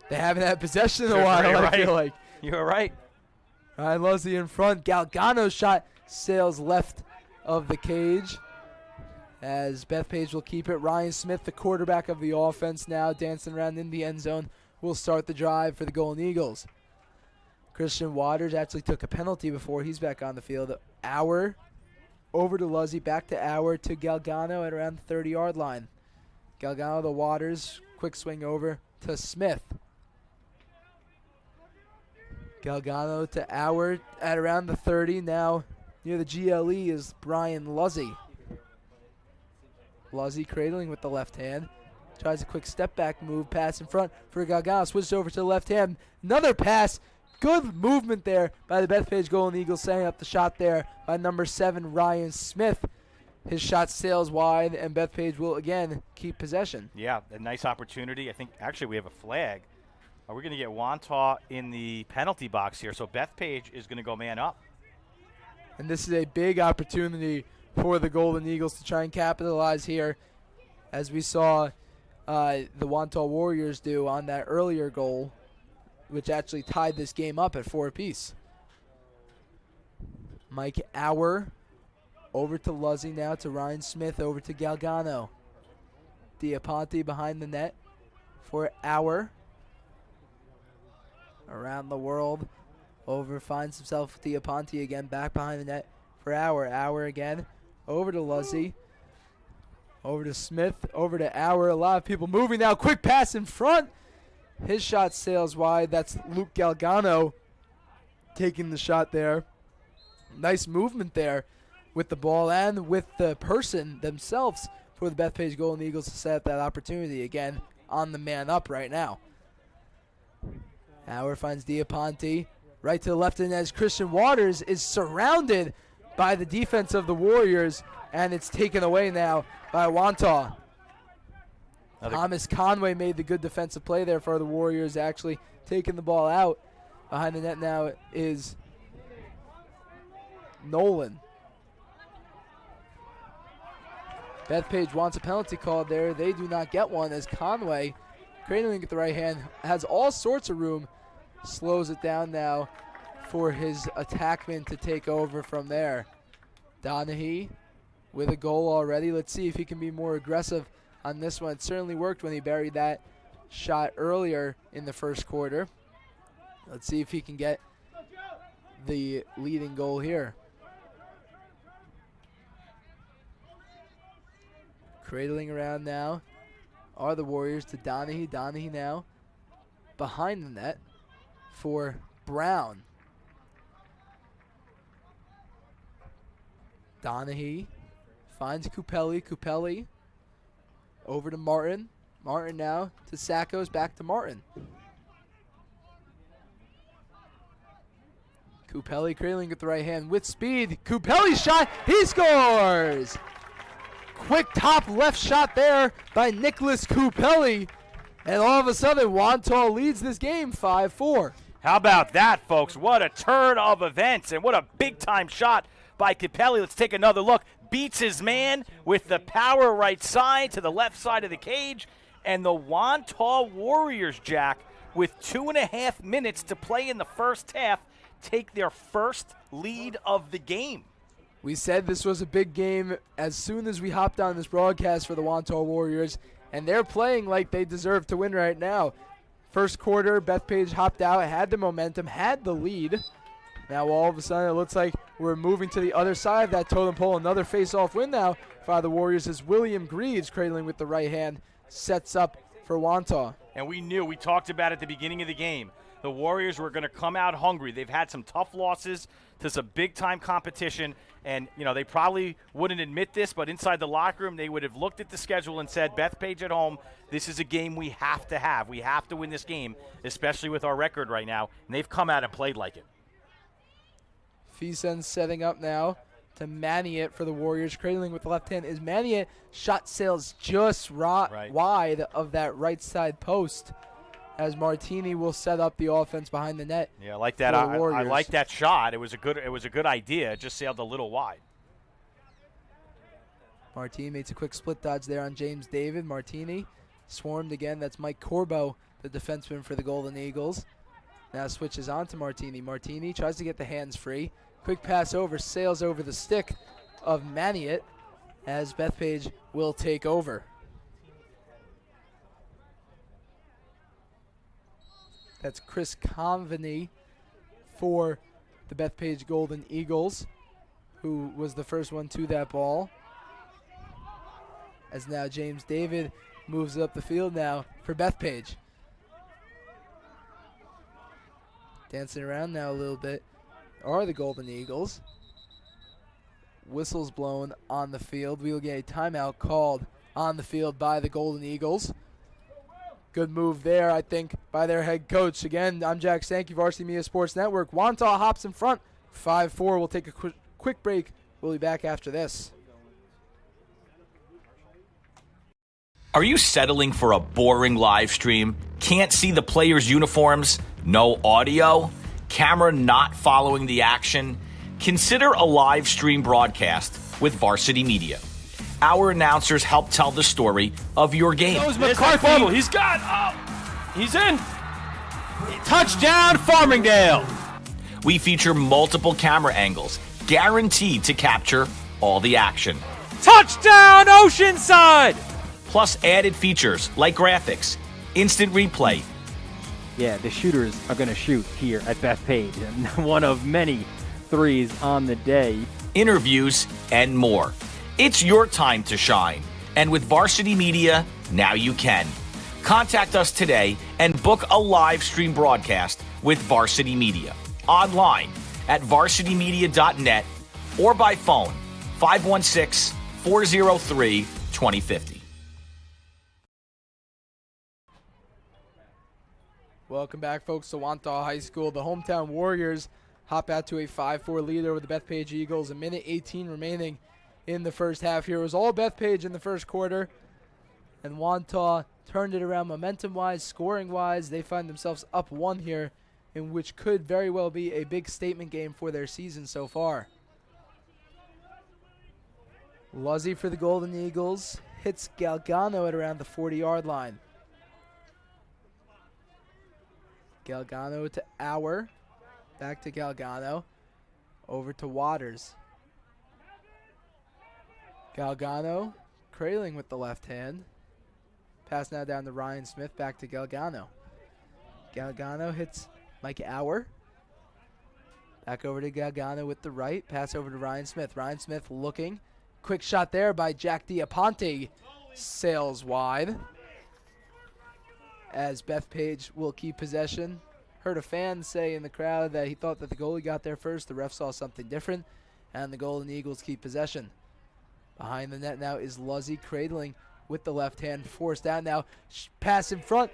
They haven't had possession in a while, right. I feel like. You're right. Ryan Luzzy in front. Galgano's shot sails left of the cage. as Bethpage will keep it. Ryan Smith, the quarterback of the offense now, dancing around in the end zone, will start the drive for the Golden Eagles. Christian Waters actually took a penalty before he's back on the field. Auer over to Luzzy, back to Auer to Galgano at around the 30-yard line. Galgano to Waters, quick swing over to Smith. Galgano to Auer at around the 30. Now near the GLE is Brian Luzzy. Luzzy cradling with the left hand. Tries a quick step back move, pass in front for Galgano. Switched over to the left hand. Another pass. Good movement there by the Bethpage Golden Eagles, setting up the shot there by number 7, Ryan Smith. His shot sails wide, and Bethpage will again keep possession. Yeah, a nice opportunity. I think actually we have a flag. We're going to get Wantagh in the penalty box here, so Bethpage is going to go man up. And this is a big opportunity for the Golden Eagles to try and capitalize here, as we saw the Wantagh Warriors do on that earlier goal, which actually tied this game up at 4 apiece. Mike Auer over to Luzzy now to Ryan Smith, over to Galgano. Diaponte behind the net for Auer. Around the world, over finds himself Diaponte again, back behind the net for Auer. Auer again, over to Luzzy. Over to Smith, over to Auer. A lot of people moving now. Quick pass in front. His shot sails wide. That's Luke Galgano taking the shot there. Nice movement there with the ball and with the person themselves for the Bethpage Golden Eagles to set up that opportunity again on the man up right now. Auer finds Diaponte right to the left, and as Christian Waters is surrounded by the defense of the Warriors, and it's taken away now by Wantagh. Thomas Conway made the good defensive play there for the Warriors, actually taking the ball out. Behind the net now is Nolan. Bethpage wants a penalty called there. They do not get one, as Conway, cradling at the right hand, has all sorts of room, slows it down now for his attackman to take over from there. Donahue with a goal already. Let's see if he can be more aggressive on this one. It certainly worked when he buried that shot earlier in the first quarter. Let's see if he can get the leading goal here. Cradling around now are the Warriors to Donahue. Donahue now behind the net for Brown. Donahue finds Kupeli. Kupeli over to Martin. Martin now to Sackos, back to Martin. Kupeli cradling with the right hand with speed. Kupeli shot, he scores! Quick top left shot there by Nicholas Kupeli. And all of a sudden, Wantagh leads this game 5-4. How about that, folks? What a turn of events, and what a big-time shot by Kupeli. Let's take another look. Beats his man with the power right side to the left side of the cage. And the Wantagh Warriors, Jack, with 2.5 minutes to play in the first half, take their first lead of the game. We said this was a big game as soon as we hopped on this broadcast for the Wantagh Warriors, and they're playing like they deserve to win right now. First quarter, Bethpage hopped out, had the momentum, had the lead. Now all of a sudden it looks like we're moving to the other side of that totem pole. Another face-off win now for the Warriors as William Greaves, cradling with the right hand, sets up for Wantagh. And we talked about at the beginning of the game, the Warriors were going to come out hungry. They've had some tough losses to some big-time competition, and, they probably wouldn't admit this, but inside the locker room, they would have looked at the schedule and said, Bethpage at home, this is a game we have to have. We have to win this game, especially with our record right now, and they've come out and played like it. Feason setting up now to Maniet for the Warriors. Cradling with the left hand is Maniet. Shot sails just wide of that right side post, as Martini will set up the offense behind the net. Yeah, I like that. I like that shot. It was a good idea. It just sailed a little wide. Martini makes a quick split dodge there on James David. Martini swarmed again. That's Mike Corbo, the defenseman for the Golden Eagles. Now switches on to Martini. Martini tries to get the hands free. Quick pass over, sails over the stick of Maniet. as Bethpage will take over. That's Chris Conveny for the Bethpage Golden Eagles, who was the first one to that ball. As now James David moves up the field now for Bethpage. Dancing around now a little bit are the Golden Eagles. Whistles blown on the field. We will get a timeout called on the field by the Golden Eagles. Good move there, I think, by their head coach. Again, I'm Jack Sankey, Varsity Media Sports Network. Wantagh hops in front, 5-4. We'll take a quick break. We'll be back after this. Are you settling for a boring live stream? Can't see the players' uniforms? No audio? Camera not following the action? Consider a live stream broadcast with Varsity Media. Our announcers help tell the story of your game. Goes McCarthy. He's got. Oh, he's in. Touchdown, Farmingdale. We feature multiple camera angles, guaranteed to capture all the action. Touchdown, Oceanside. Plus added features like graphics, instant replay. Yeah, the shooters are going to shoot here at Bethpage, and one of many threes on the day. Interviews, and more. It's your time to shine. And with Varsity Media, now you can. Contact us today and book a live stream broadcast with Varsity Media. Online at varsitymedia.net or by phone 516-403-2050. Welcome back, folks, to Wantagh High School. The hometown Warriors hop out to a 5-4 lead over the Bethpage Eagles. A minute 18 remaining in the first half here. It was all Bethpage in the first quarter, and Wantagh turned it around momentum-wise, scoring-wise. They find themselves up one here, in which could very well be a big statement game for their season so far. Luzzy for the Golden Eagles hits Galgano at around the 40-yard line. Galgano to Auer. Back to Galgano. Over to Waters. Galgano trailing with the left hand. Pass now down to Ryan Smith. Back to Galgano. Galgano hits Mike Auer. Back over to Galgano with the right. Pass over to Ryan Smith. Ryan Smith looking. Quick shot there by Jack Diaponte. Sails wide. As Bethpage will keep possession. Heard a fan say in the crowd that he thought that the goalie got there first. The ref saw something different, and the Golden Eagles keep possession. Behind the net now is Luzzy cradling with the left hand. Forced down now. Pass in front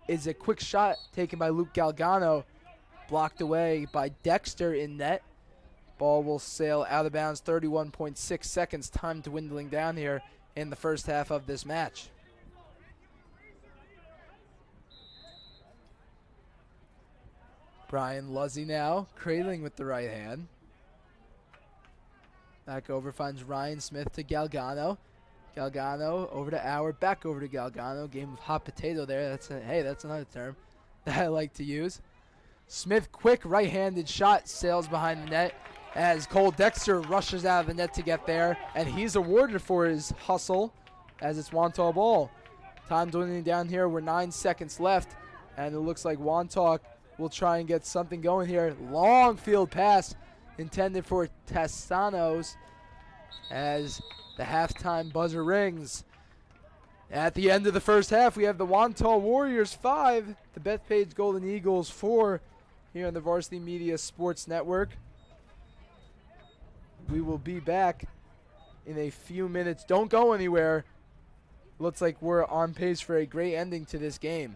is a quick shot taken by Luke Galgano. Blocked away by Dexter in net. Ball will sail out of bounds. 31.6 seconds. Time dwindling down here in the first half of this match. Brian Luzzy now cradling with the right hand. Back over, finds Ryan Smith to Galgano. Galgano over to Auer, back over to Galgano. Game of hot potato there. That's another term that I like to use. Smith, quick right-handed shot, sails behind the net as Cole Dexter rushes out of the net to get there, and he's awarded for his hustle as it's Wantagh ball. Time dwindling down here. We're 9 seconds left, and it looks like Wantagh will try and get something going here. Long field pass intended for Testanos as the halftime buzzer rings. At the end of the first half, we have the Wantagh Warriors 5, the Bethpage Golden Eagles 4 here on the Varsity Media Sports Network. We will be back in a few minutes. Don't go anywhere. Looks like we're on pace for a great ending to this game.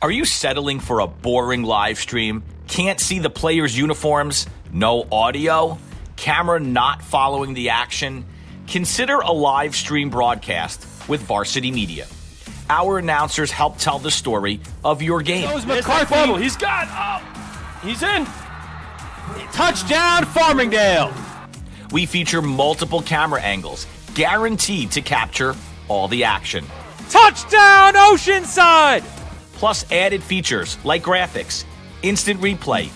Are you settling for a boring live stream? Can't see the players' uniforms? No audio? Camera not following the action? Consider a live stream broadcast with Varsity Media. Our announcers help tell the story of your game. Goes McCarthy. He's got. Oh, he's in. Touchdown, Farmingdale. We feature multiple camera angles, guaranteed to capture all the action. Touchdown, Oceanside. Plus added features like graphics, instant replay.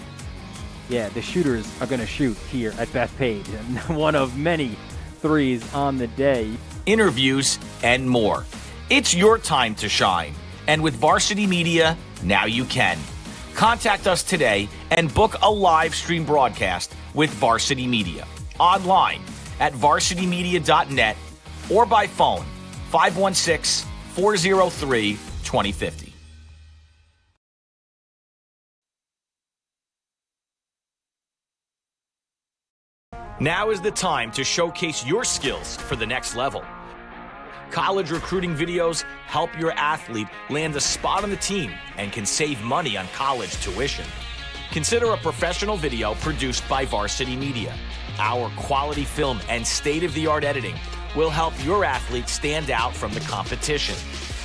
Yeah, the shooters are going to shoot here at Bethpage, and one of many threes on the day. Interviews, and more. It's your time to shine. And with Varsity Media, now you can. Contact us today and book a live stream broadcast with Varsity Media. Online at varsitymedia.net or by phone 516-403-2050. Now is the time to showcase your skills for the next level. College recruiting videos help your athlete land a spot on the team and can save money on college tuition. Consider a professional video produced by Varsity Media. Our quality film and state-of-the-art editing will help your athlete stand out from the competition.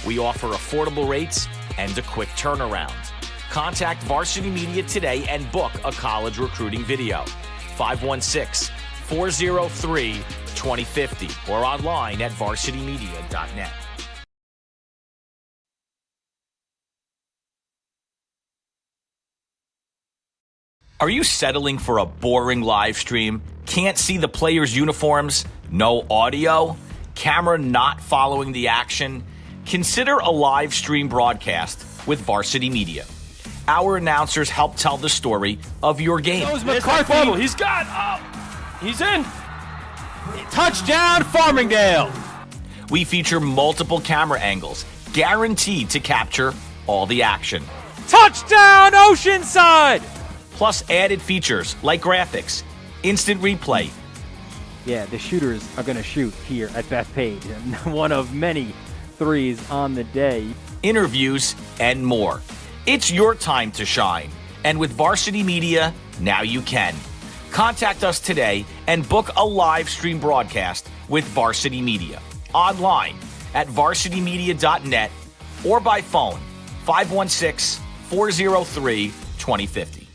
We offer affordable rates and a quick turnaround. Contact Varsity Media today and book a college recruiting video. 516-403-2050 or online at varsitymedia.net. Are you settling for a boring live stream? Can't see the players' uniforms? No audio? Camera not following the action? Consider a live stream broadcast with Varsity Media. Our announcers help tell the story of your game. Goes McCarthy. He's got. Oh, he's in. Touchdown, Farmingdale. We feature multiple camera angles, guaranteed to capture all the action. Touchdown, Oceanside. Plus added features like graphics, instant replay. Yeah, the shooters are going to shoot here at Bethpage, and one of many threes on the day. Interviews, and more. It's your time to shine. And with Varsity Media, now you can. Contact us today and book a live stream broadcast with Varsity Media. Online at varsitymedia.net or by phone 516-403-2050.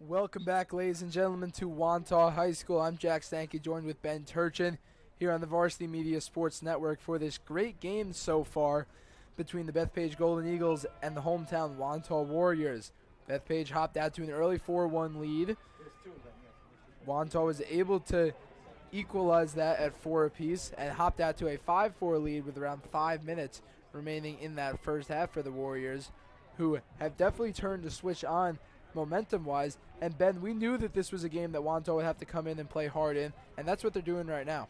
Welcome back, ladies and gentlemen, to Wantagh High School. I'm Jack Stanky, joined with Ben Turchin here on the Varsity Media Sports Network for this great game so far between the Bethpage Golden Eagles and the hometown Wantagh Warriors. Bethpage hopped out to an early 4-1 lead. Wantagh was able to equalize that at 4 apiece and hopped out to a 5-4 lead with around 5 minutes remaining in that first half for the Warriors, who have definitely turned the switch on momentum-wise. And, Ben, we knew that this was a game that Wantagh would have to come in and play hard in, and that's what they're doing right now.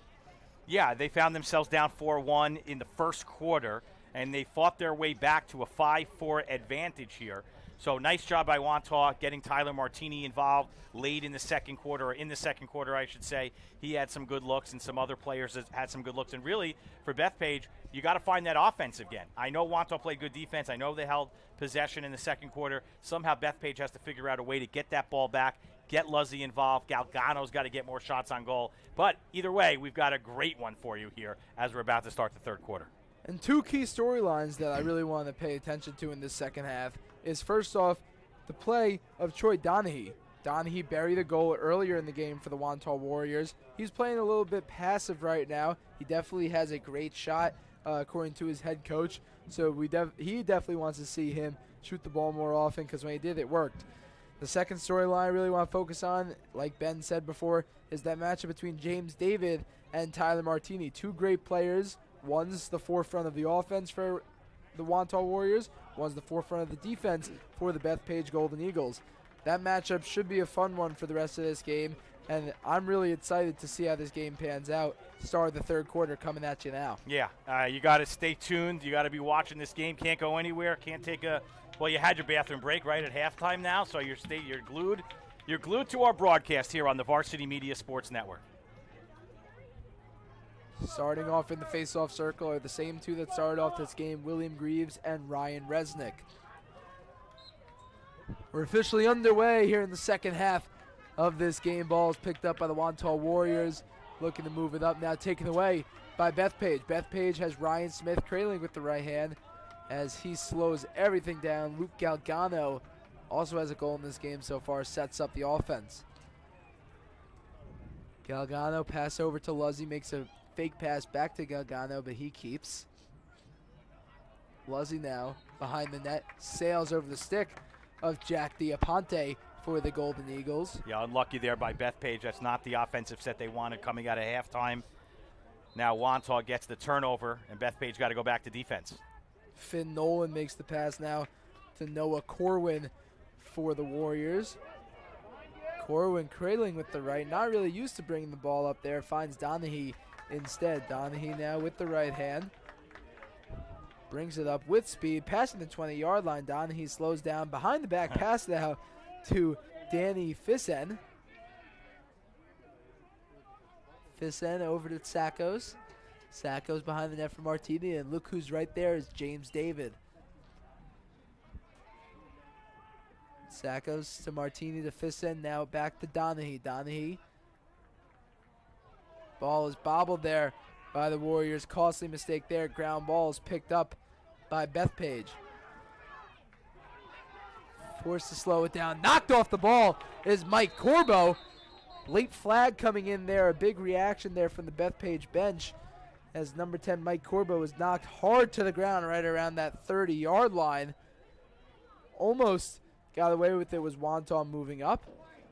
Yeah, they found themselves down 4-1 in the first quarter, and they fought their way back to a 5-4 advantage here. So nice job by Wantagh getting Tyler Martini involved late in the second quarter, or in the second quarter, I should say. He had some good looks, and some other players had some good looks. And really, for Bethpage, you got to find that offense again. I know Wantagh played good defense. I know they held possession in the second quarter. Somehow Bethpage has to figure out a way to get that ball back, get Luzzy involved. Galgano's got to get more shots on goal. But either way, we've got a great one for you here as we're about to start the third quarter. And two key storylines that I really want to pay attention to in this second half is, first off, the play of Troy Donahue. Donahue buried a goal earlier in the game for the Wantagh Warriors. He's playing a little bit passive right now. He definitely has a great shot, according to his head coach. So he definitely wants to see him shoot the ball more often, because when he did, it worked. The second storyline I really want to focus on, like Ben said before, is that matchup between James David and Tyler Martini. Two great players. One's the forefront of the offense for the Wantagh Warriors. One's the forefront of the defense for the Bethpage Golden Eagles. That matchup should be a fun one for the rest of this game, and I'm really excited to see how this game pans out. Start of the third quarter coming at you now. Yeah, you got to stay tuned. You got to be watching this game. Can't go anywhere. Can't take a – well, you had your bathroom break right at halftime now, so you're glued. You're glued to our broadcast here on the Varsity Media Sports Network. Starting off in the face-off circle are the same two that started off this game, William Greaves and Ryan Resnick. We're officially underway here in the second half of this game. Ball is picked up by the Wantagh Warriors, looking to move it up now, taken away by Bethpage. Bethpage has Ryan Smith trailing with the right hand as he slows everything down. Luke Galgano also has a goal in this game so far, sets up the offense. Galgano pass over to Luzzy, makes a fake pass back to Galgano, but he keeps. Luzzy now behind the net, sails over the stick of Jack Diaponte for the Golden Eagles. Yeah, unlucky there by Bethpage. That's not the offensive set they wanted coming out of halftime. Now Wantagh gets the turnover, and Bethpage got to go back to defense. Finn Nolan makes the pass now to Noah Corwin for the Warriors. Corwin cradling with the right, not really used to bringing the ball up there, finds Donahue instead. Donahue now with the right hand. Brings it up with speed, passing the 20-yard line. Donahue slows down behind the back pass now to Danny Fissen. Fissen over to Sackos. Sackos behind the net for Martini, and look who's right there is James David. Sackos to Martini to Fissen, now back to Donahue. Donahue. Ball is bobbled there by the Warriors. Costly mistake there. Ground ball is picked up by Bethpage. Forced to slow it down. Knocked off the ball is Mike Corbo. Late flag coming in there. A big reaction there from the Bethpage bench as number 10 Mike Corbo was knocked hard to the ground right around that 30-yard line. Almost got away with it. Was Wantagh moving up.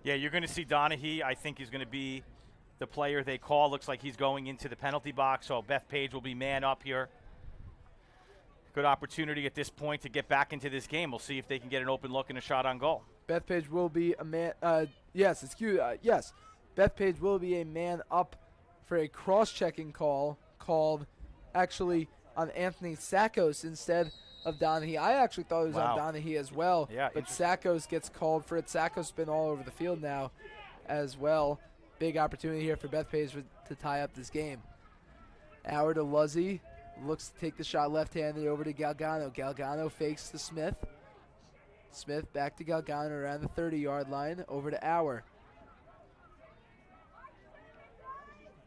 Yeah, you're going to see Donahue. I think he's going to be the player they call. Looks like he's going into the penalty box, so Bethpage will be man up here. Good opportunity at this point to get back into this game. We'll see if they can get an open look and a shot on goal. Bethpage will be a man. Yes. Bethpage will be a man up for a cross-checking call called actually on Anthony Sackos instead of Donahue. I actually thought it was on Donahue as well. Yeah, but Sackos gets called for it. Sackos has been all over the field now as well. Big opportunity here for Bethpage to tie up this game. Hour to Luzzy. Looks to take the shot left-handed over to Galgano. Galgano fakes to Smith. Smith back to Galgano around the 30-yard line. Over to Hour.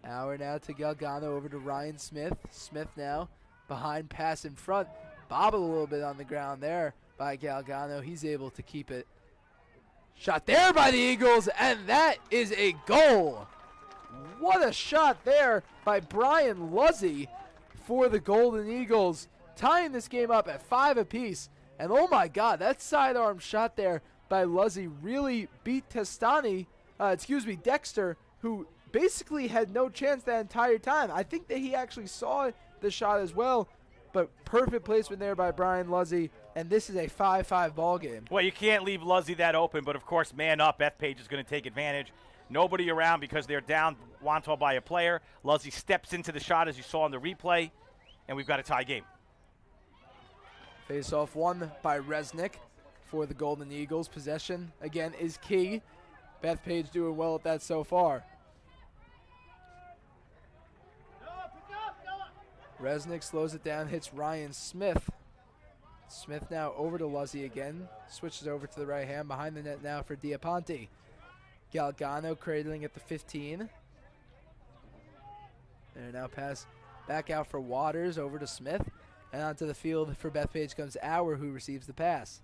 Hour now to Galgano over to Ryan Smith. Smith now behind, pass in front. Bobbled a little bit on the ground there by Galgano. He's able to keep it. Shot there by the Eagles, and that is a goal. What a shot there by Brian Luzzy for the Golden Eagles, tying this game up at 5 apiece. And oh my God, that sidearm shot there by Luzzy really beat Dexter, who basically had no chance that entire time. I think that he actually saw the shot as well, but perfect placement there by Brian Luzzy, and this is a 5-5 ball game. Well, you can't leave Luzzy that open, but of course, man up, Bethpage is going to take advantage. Nobody around because they're down Wantagh by a player. Luzzy steps into the shot as you saw in the replay, and we've got a tie game. Face-off won by Resnick for the Golden Eagles. Possession, again, is key. Bethpage doing well at that so far. Resnick slows it down, hits Ryan Smith. Smith now over to Luzzy again. Switches over to the right hand. Behind the net now for Diaponte. Galgano cradling at the 15. And now pass back out for Waters over to Smith. And onto the field for Bethpage comes Hour, who receives the pass.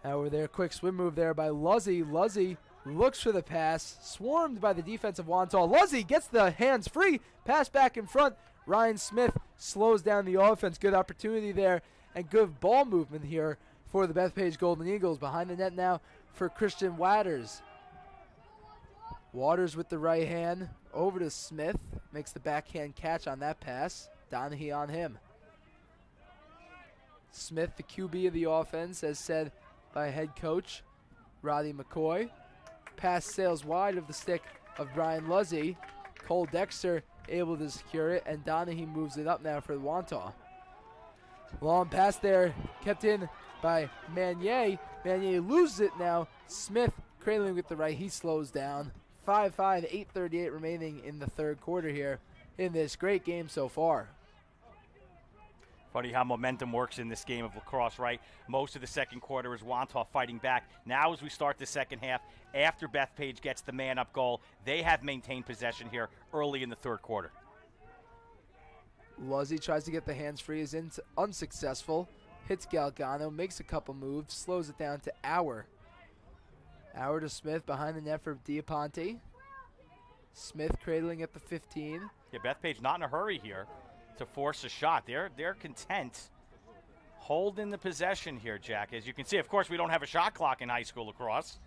Hour there, quick swim move there by Luzzy. Luzzy looks for the pass, swarmed by the defense of Wantagh. Luzzy gets the hands free, pass back in front. Ryan Smith slows down the offense. Good opportunity there and good ball movement here for the Bethpage Golden Eagles. Behind the net now for Christian Waters. Waters with the right hand over to Smith. Makes the backhand catch on that pass. Donahue on him. Smith, the QB of the offense, as said by head coach Roddy McCoy. Pass sails wide of the stick of Brian Luzzy. Cole Dexter able to secure it, and Donahue moves it up now for the Wantagh. Long pass there, kept in by Manier. Manier loses it now. Smith cradling with the right, he slows down. 5-5, 8:38 remaining in the third quarter here in this great game so far. Funny how momentum works in this game of lacrosse, right? Most of the second quarter is Wantagh fighting back. Now as we start the second half, after Bethpage gets the man-up goal, they have maintained possession here early in the third quarter. Luzzy tries to get the hands free, is unsuccessful. Hits Galgano, makes a couple moves, slows it down to Auer. Auer to Smith behind the net for Diaponte. Smith cradling at the 15. Yeah, Bethpage not in a hurry here to force a shot. They're content holding the possession here, Jack. As you can see, of course, we don't have a shot clock in high school lacrosse.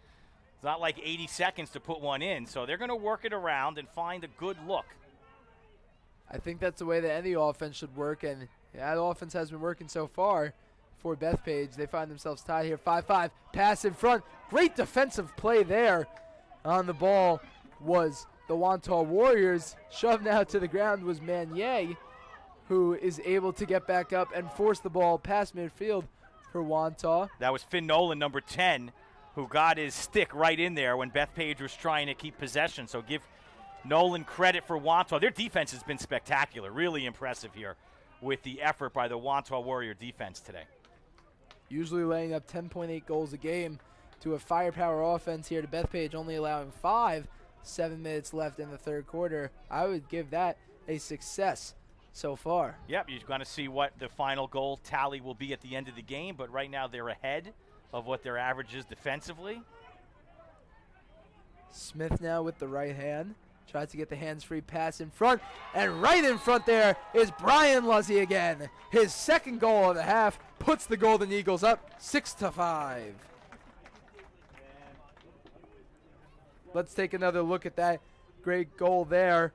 It's not like 80 seconds to put one in, so they're going to work it around and find a good look. I think that's the way that any offense should work, and that offense has been working so far for Bethpage. They find themselves tied here, 5-5. Pass in front. Great defensive play there on the ball was the Wantagh Warriors. Shoved now to the ground was Manier, who is able to get back up and force the ball past midfield for Wantagh. That was Finn Nolan, number 10, who got his stick right in there when Bethpage was trying to keep possession. So give Nolan credit for Wantagh. Their defense has been spectacular, really impressive here with the effort by the Wantagh Warrior defense today. Usually laying up 10.8 goals a game to a firepower offense here to Bethpage, only allowing 5. 7 minutes left in the third quarter. I would give that a success so far. Yep, you're going to see what the final goal tally will be at the end of the game, but right now they're ahead of what their average is defensively. Smith now with the right hand. Tries to get the hands-free pass in front, and right in front there is Brian Luzzy again. His second goal of the half puts the Golden Eagles up 6-5. Let's take another look at that great goal there.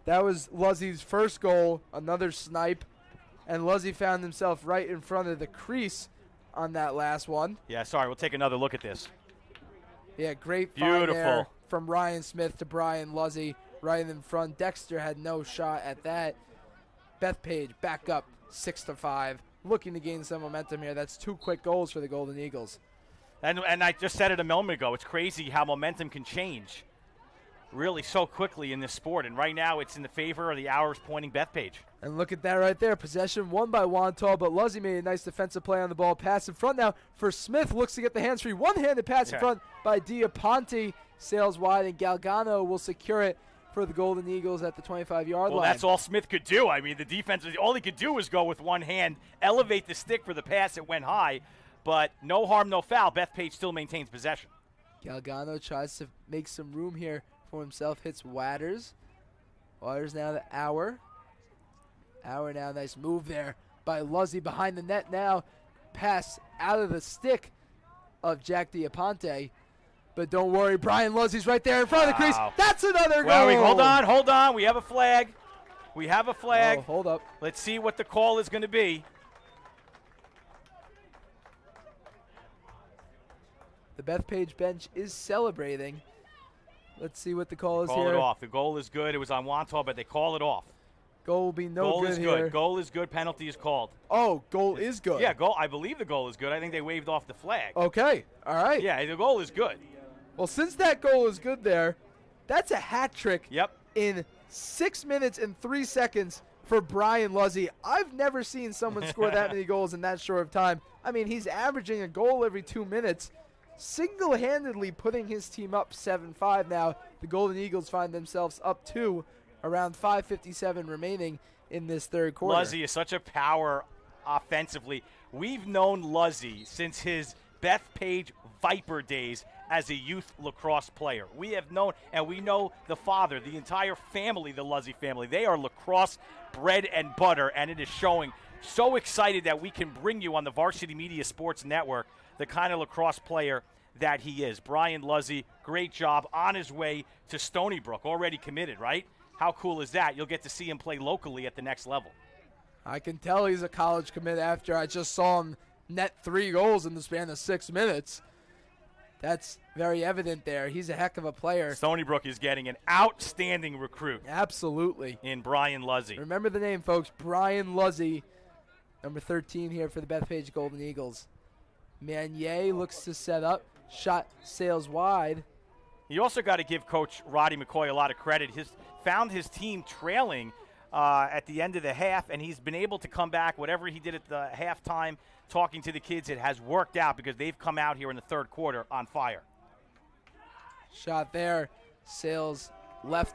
That was Luzzy's first goal, another snipe, and Luzzy found himself right in front of the crease on that last one. Yeah, sorry, we'll take another look at this. Yeah, great find Beautiful. there from Ryan Smith to Brian Luzzy right in front. Dexter had no shot at that. Bethpage back up 6-5, looking to gain some momentum here. That's 2 quick goals for the Golden Eagles. And I just said it a moment ago. It's crazy how momentum can change really so quickly in this sport. And right now it's in the favor of the hours pointing Bethpage. And look at that right there. Possession won by Wantagh, but Luzzy made a nice defensive play on the ball. Pass in front now for Smith. Looks to get the hands free. One-handed pass in front by Diaponte. Sails wide, and Galgano will secure it for the Golden Eagles at the 25-yard line. Well, that's all Smith could do. I mean, the defense, all he could do was go with one hand, elevate the stick for the pass. It went high. But no harm, no foul. Bethpage still maintains possession. Galgano tries to make some room here for himself. Hits Waters. Waters now to Auer. Auer now, nice move there by Luzzy behind the net now. Pass out of the stick of Jack Diaponte. But don't worry, Brian Luzzy's right there in front of the crease. That's another goal. Well, hold on. We have a flag. Oh, hold up. Let's see what the call is going to be. The Bethpage bench is celebrating. Let's see what the call is here. Call it off. The goal is good. It was on Wantagh, but they call it off. Goal will be no good here. Goal is good. Goal is good. Penalty is called. Oh, goal is good. Yeah, goal. I believe the goal is good. I think they waved off the flag. Okay. All right. Yeah, the goal is good. Well, since that goal is good there, that's a hat trick. Yep. In 6 minutes and 3 seconds for Brian Luzzy. I've never seen someone score that many goals in that short of time. I mean, he's averaging a goal every 2 minutes. Single-handedly putting his team up 7-5 now. The Golden Eagles find themselves up 2, around 5:57 remaining in this third quarter. Luzzy is such a power offensively. We've known Luzzy since his Bethpage Viper days as a youth lacrosse player. We have known, and we know the father, the entire family, the Luzzy family. They are lacrosse bread and butter, and it is showing. So excited that we can bring you on the Varsity Media Sports Network the kind of lacrosse player that he is. Brian Luzzy, great job on his way to Stony Brook, already committed, right? How cool is that? You'll get to see him play locally at the next level. I can tell he's a college commit after I just saw him net 3 goals in the span of 6 minutes. That's very evident there. He's a heck of a player. Stony Brook is getting an outstanding recruit. Absolutely. In Brian Luzzy. Remember the name, folks. Brian Luzzy, number 13 here for the Bethpage Golden Eagles. Manier looks to set up. Shot sails wide. You also got to give Coach Roddy McCoy a lot of credit. Found his team trailing at the end of the half, and he's been able to come back. Whatever he did at the halftime, talking to the kids, it has worked out because they've come out here in the third quarter on fire. Shot there. Sales left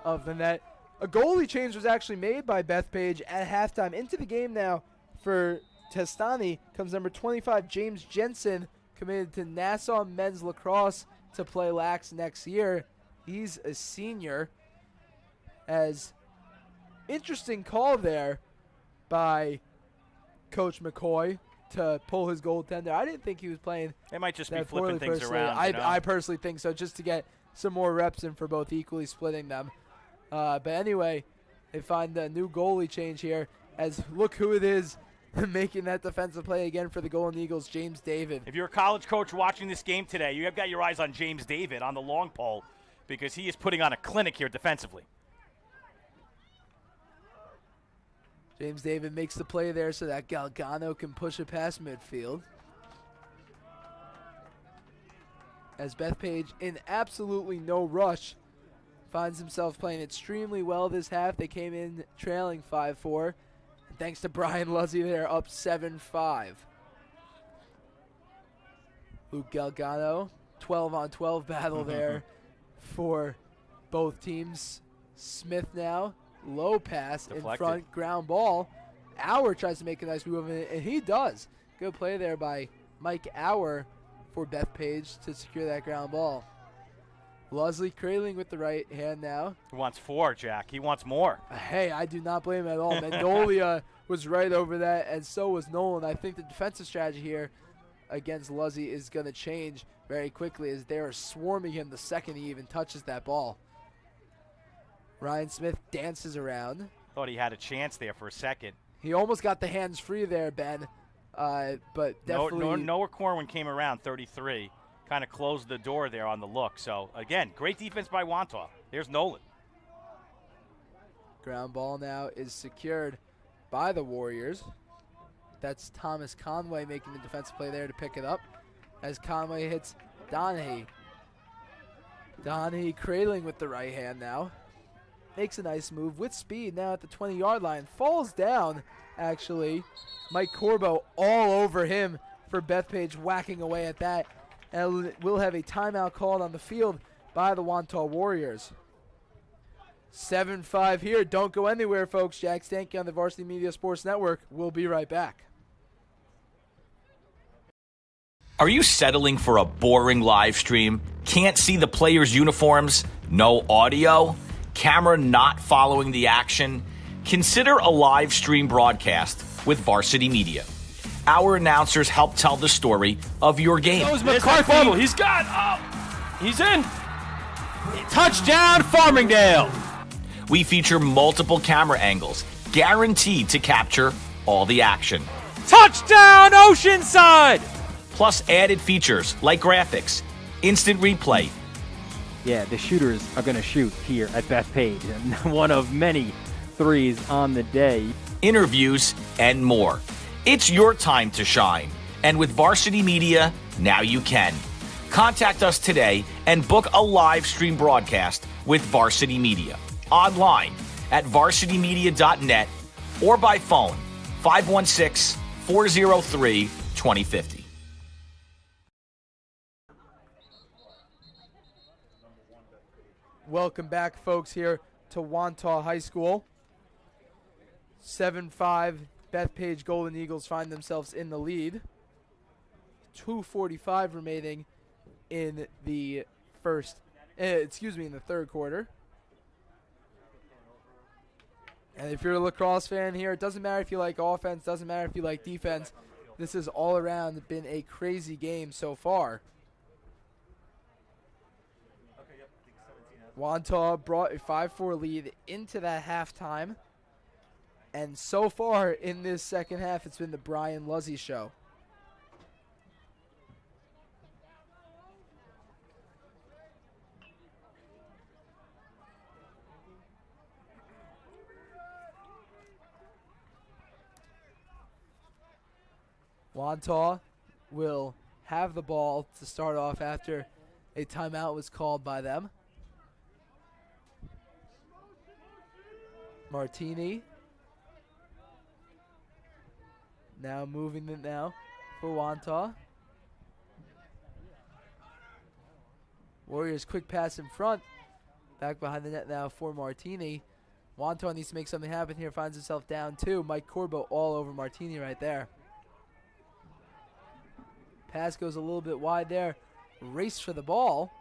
of the net. A goalie change was actually made by Bethpage at halftime. Into the game now for Testani comes number 25, James Jensen, committed to Nassau Men's Lacrosse to play Lax next year. He's a senior. As interesting call there by Coach McCoy to pull his goaltender. I didn't think he was playing. They might just be that flipping poorly things personally. around. I personally think so, just to get some more reps in for both, equally splitting them. But anyway, they find a new goalie change here. As look who it is making that defensive play again for the Golden Eagles, James David. If you're a college coach watching this game today, you have got your eyes on James David on the long pole because he is putting on a clinic here defensively. James David makes the play there so that Galgano can push it past midfield. As Bethpage, in absolutely no rush, finds himself playing extremely well this half. They came in trailing 5-4. And thanks to Brian Luzzy, they're up 7-5. Luke Galgano, 12-on-12 battle there for both teams. Smith now, low pass Deflected. in front, ground ball. Auer tries to make a nice move, and he does. Good play there by Mike Auer for Bethpage to secure that ground ball. Lusley cradling with the right hand now. He wants 4, Jack. He wants more. Hey, I do not blame him at all. Magnolia was right over that, and so was Nolan. I think the defensive strategy here against Lusley is going to change very quickly as they are swarming him the second he even touches that ball. Ryan Smith dances around. Thought he had a chance there for a second. He almost got the hands free there, Ben, but definitely. Noah Corwin came around 33, kind of closed the door there on the look. So, again, great defense by Wantagh. There's Nolan. Ground ball now is secured by the Warriors. That's Thomas Conway making the defensive play there to pick it up as Conway hits Donahue. Donahue cradling with the right hand now. Makes a nice move with speed now at the 20-yard line. Falls down, actually. Mike Corbo all over him for Bethpage, whacking away at that. And we'll have a timeout called on the field by the Wantagh Warriors. 7-5 here. Don't go anywhere, folks. Jack Stanky on the Varsity Media Sports Network. We'll be right back. Are you settling for a boring live stream? Can't see the players' uniforms? No audio? Camera not following the action? Consider a live stream broadcast with Varsity Media. Our announcers help tell the story of your game. Goes McCarthy. He's got. Oh, he's in. Touchdown, Farmingdale. We feature multiple camera angles, guaranteed to capture all the action. Touchdown, Oceanside. Plus added features like graphics, instant replay. Yeah, the shooters are going to shoot here at Bethpage, and one of many threes on the day. Interviews, and more. It's your time to shine. And with Varsity Media, now you can. Contact us today and book a live stream broadcast with Varsity Media. Online at varsitymedia.net or by phone 516-403-2050. Welcome back, folks, here to Wantagh High School. 7-5, Bethpage Golden Eagles find themselves in the lead. 2:45 remaining in the in the third quarter. And if you're a lacrosse fan here, it doesn't matter if you like offense, doesn't matter if you like defense. This has all around been a crazy game so far. Wantagh brought a 5-4 lead into that halftime. And so far in this second half, it's been the Brian Luzzy show. Wantagh will have the ball to start off after A timeout was called by them. Martini. Now moving it now for Wantagh. Warriors quick pass in front. Back behind the net now for Martini. Wantagh needs to make something happen here. Finds himself down 2. Mike Corbo all over Martini right there. Pass goes a little bit wide there. Race for the ball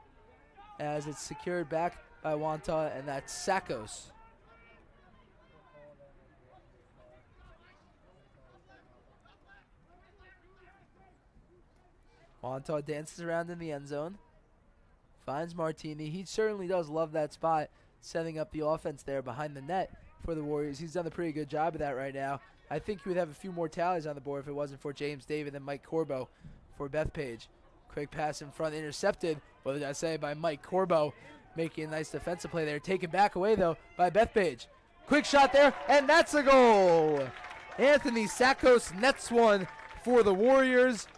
as it's secured back by Wantagh, and that's Sakos. Wantagh dances around in the end zone. Finds Martini. He certainly does love that spot, setting up the offense there behind the net for the Warriors. He's done a pretty good job of that right now. I think he would have a few more tallies on the board if it wasn't for James David and Mike Corbo for Bethpage. Quick pass in front, intercepted. What did I say? By Mike Corbo, making a nice defensive play there. Taken back away, though, by Bethpage. Quick shot there, and that's a goal. Anthony Sakos nets one for the Warriors.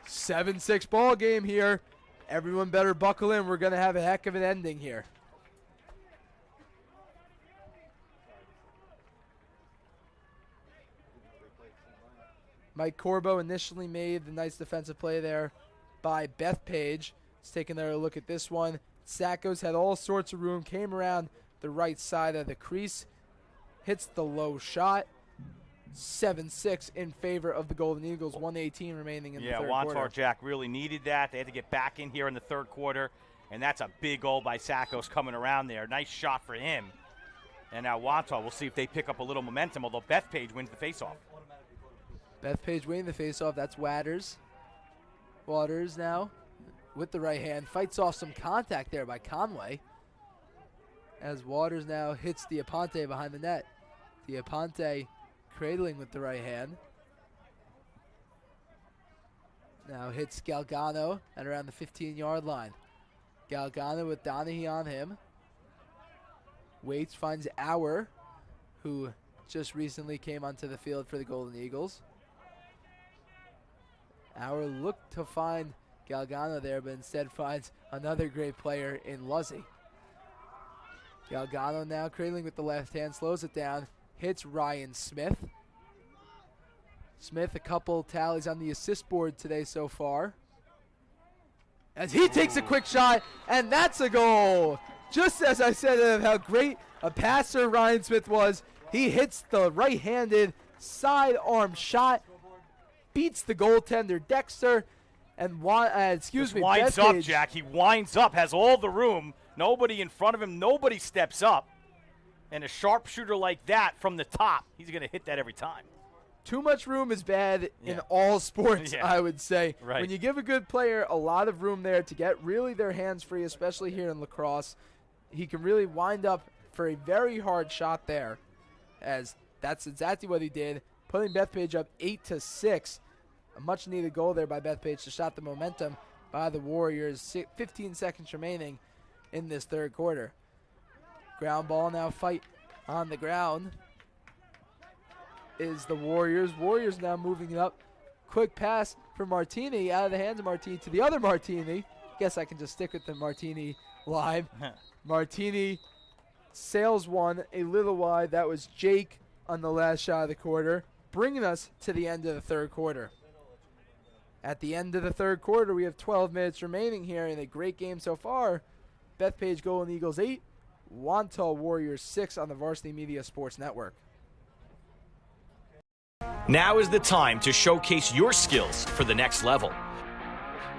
7-6 ball game here. Everyone better buckle in. We're going to have a heck of an ending here. Mike Corbo initially made the nice defensive play there by Bethpage. He's taking a look at this one. Sakos had all sorts of room, came around the right side of the crease, hits the low shot. 7-6 in favor of the Golden Eagles. 1:18 remaining in the third quarter. Wantagh, Jack, really needed that. They had to get back in here in the third quarter, and that's a big goal by Sakos coming around there. Nice shot for him. And now Wantagh, we'll see if they pick up a little momentum, although Bethpage wins the faceoff. Bethpage winning the faceoff. That's Waters. Waters now with the right hand. Fights off some contact there by Conway. As Waters now hits Diaponte behind the net. Diaponte cradling with the right hand. Now hits Galgano at around the 15-yard line. Galgano with Donahue on him. Waits, finds Auer, who just recently came onto the field for the Golden Eagles. Auer looked to find Galgano there, but instead finds another great player in Luzzy. Galgano now cradling with the left hand, slows it down, hits Ryan Smith. Smith, a couple tallies on the assist board today so far. As he takes a quick shot, and that's a goal. Just as I said of how great a passer Ryan Smith was, he hits the right-handed sidearm shot, beats the goaltender Dexter, and winds up, Jack. He winds up, has all the room, nobody in front of him, nobody steps up. And a sharpshooter like that from the top, he's going to hit that every time. Too much room is bad in all sports, I would say. Right. When you give a good player a lot of room there to get really their hands free, especially here in lacrosse, he can really wind up for a very hard shot there, as that's exactly what he did, putting Bethpage up 8-6. A much-needed goal there by Bethpage to stop the momentum by the Warriors. 15 seconds remaining in this third quarter. Ground ball now, fight on the ground is the Warriors. Warriors now moving it up. Quick pass for Martini out of the hands of Martini to the other Martini. Guess I can just stick with the Martini line. Martini sails one a little wide. That was Jake on the last shot of the quarter, bringing us to the end of the third quarter. At the end of the third quarter, we have 12 minutes remaining here in a great game so far. Bethpage Golden Eagles 8, Wantagh Warriors 6 on the Varsity Media Sports Network. Now is the time to showcase your skills for the next level.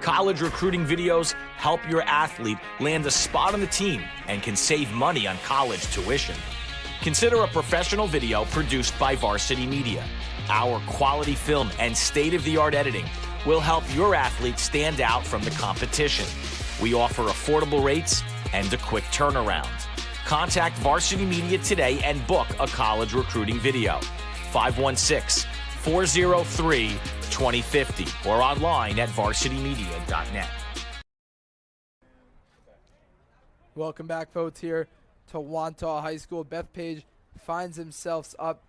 College recruiting videos help your athlete land a spot on the team and can save money on college tuition. Consider a professional video produced by Varsity Media. Our quality film and state-of-the-art editing will help your athlete stand out from the competition. We offer affordable rates and a quick turnaround. Contact Varsity Media today and book a college recruiting video. 516-403-2050 or online at varsitymedia.net. Welcome back, folks, here to Wantagh High School. Bethpage finds himself up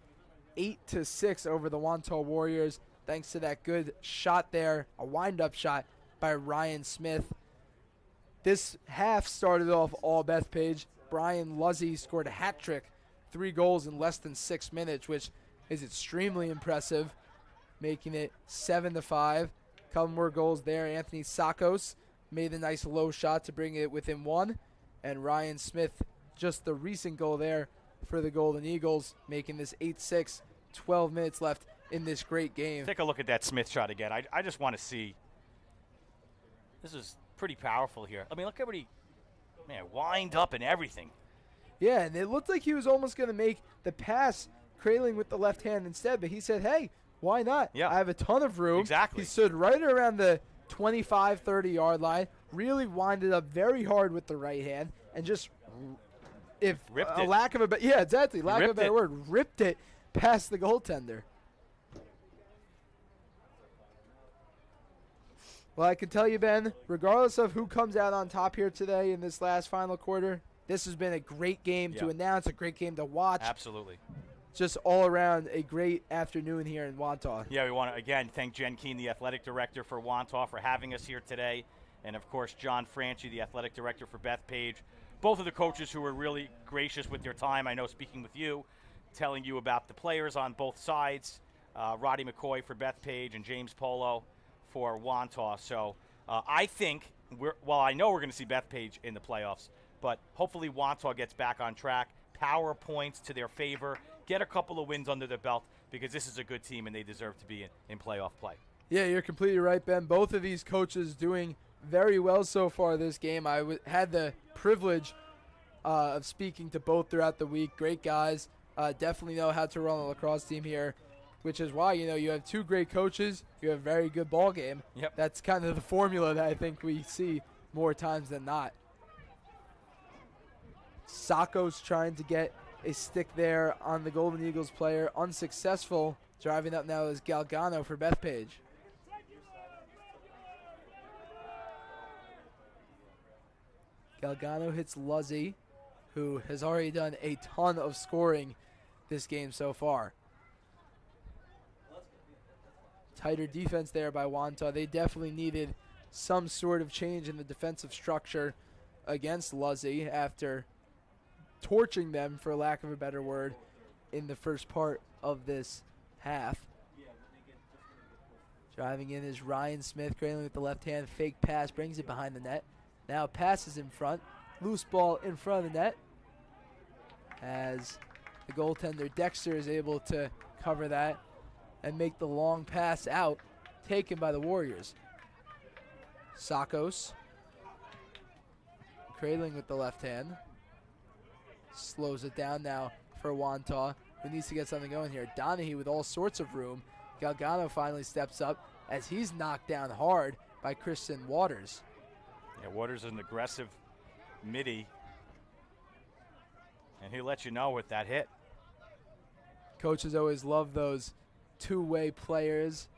8-6 over the Wantagh Warriors, thanks to that good shot there, a wind-up shot by Ryan Smith. This half started off all Bethpage. Brian Luzzy scored a hat trick, 3 goals in less than 6 minutes, which is extremely impressive, making it 7-5. Couple more goals there. Anthony Sakos made a nice low shot to bring it within 1, and Ryan Smith, just the recent goal there for the Golden Eagles, making this 8-6. 12 minutes left in this great game. Take a look at that Smith shot again. I just want to see. This is pretty powerful here. I mean, look at what he, wind up and everything. Yeah, and it looked like he was almost going to make the pass, cradling with the left hand instead, but he said, hey, why not? Yeah. I have a ton of room. Exactly. He stood right around the 25, 30-yard line, really winded up very hard with the right hand, and just, if ripped a it. lack of a better, yeah, exactly, lack of a better it. word, ripped it past the goaltender. Well, I can tell you, Ben, regardless of who comes out on top here today in this last final quarter, this has been a great game to announce, a great game to watch. Absolutely. Just all around a great afternoon here in Wantagh. Yeah, we want to, again, thank Jen Keene, the athletic director for Wantagh, for having us here today. And, of course, John Franchi, the athletic director for Bethpage. Both of the coaches who were really gracious with their time. I know, speaking with you, telling you about the players on both sides. Roddy McCoy for Bethpage and James Polo for Wantagh. So I think, I know we're going to see Bethpage in the playoffs, but hopefully Wantagh gets back on track. Power points to their favor. Get a couple of wins under their belt, because this is a good team and they deserve to be in playoff play. Yeah, you're completely right, Ben. Both of these coaches doing very well so far this game. I had the privilege of speaking to both throughout the week. Great guys. Definitely know how to run a lacrosse team here, which is why, you have 2 great coaches. You have a very good ball game. Yep. That's kind of the formula that I think we see more times than not. Sakos trying to get a stick there on the Golden Eagles player. Unsuccessful. Driving up now is Galgano for Bethpage. Galgano hits Luzzy, who has already done a ton of scoring this game so far. Tighter defense there by Wantagh. They definitely needed some sort of change in the defensive structure against Luzzy after torching them, for lack of a better word, in the first part of this half. Driving in is Ryan Smith, cradling with the left hand. Fake pass, brings it behind the net. Now passes in front. Loose ball in front of the net, as the goaltender Dexter is able to cover that and make the long pass out, taken by the Warriors. Sakos cradling with the left hand. Slows it down now for Wantagh, who needs to get something going here. Donahue with all sorts of room. Galgano finally steps up as he's knocked down hard by Christian Waters. Yeah, Waters is an aggressive midi, and he lets you know with that hit. Coaches always love those two-way players.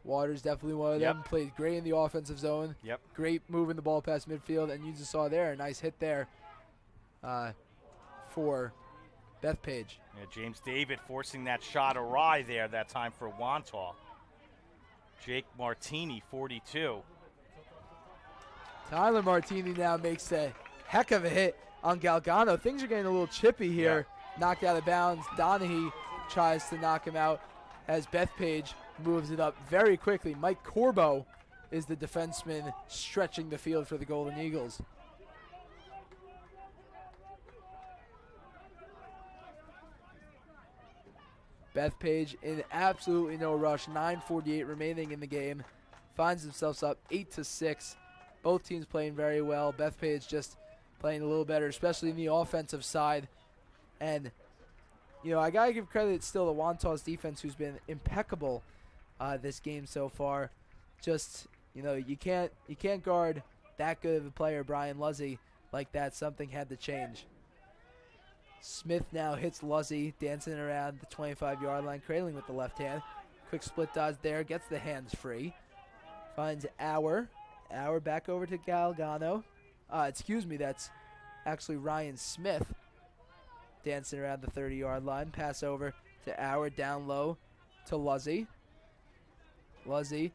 Waters definitely one of them. Played great in the offensive zone. Yep. Great moving the ball past midfield, and you just saw there a nice hit there for Bethpage. Yeah, James David forcing that shot awry there that time for Wantagh. Jake Martini, 42. Tyler Martini now makes a heck of a hit on Galgano. Things are getting a little chippy here. Knocked out of bounds. Donahue tries to knock him out as Bethpage moves it up very quickly. Mike Corbo is the defenseman stretching the field for the Golden Eagles. Bethpage in absolutely no rush. 9:48 remaining in the game. Finds themselves up 8-6. Both teams playing very well. Bethpage just playing a little better, especially in the offensive side. And, I got to give credit still to Wantagh's defense, who's been impeccable this game so far. Just, you can't guard that good of a player, Brian Luzzy, like that. Something had to change. Smith now hits Luzzy, dancing around the 25-yard line, cradling with the left hand. Quick split dodge there, gets the hands free. Finds Auer. Auer back over to Galgano. That's actually Ryan Smith. Dancing around the 30-yard line. Pass over to Auer, down low to Luzzy. Luzzy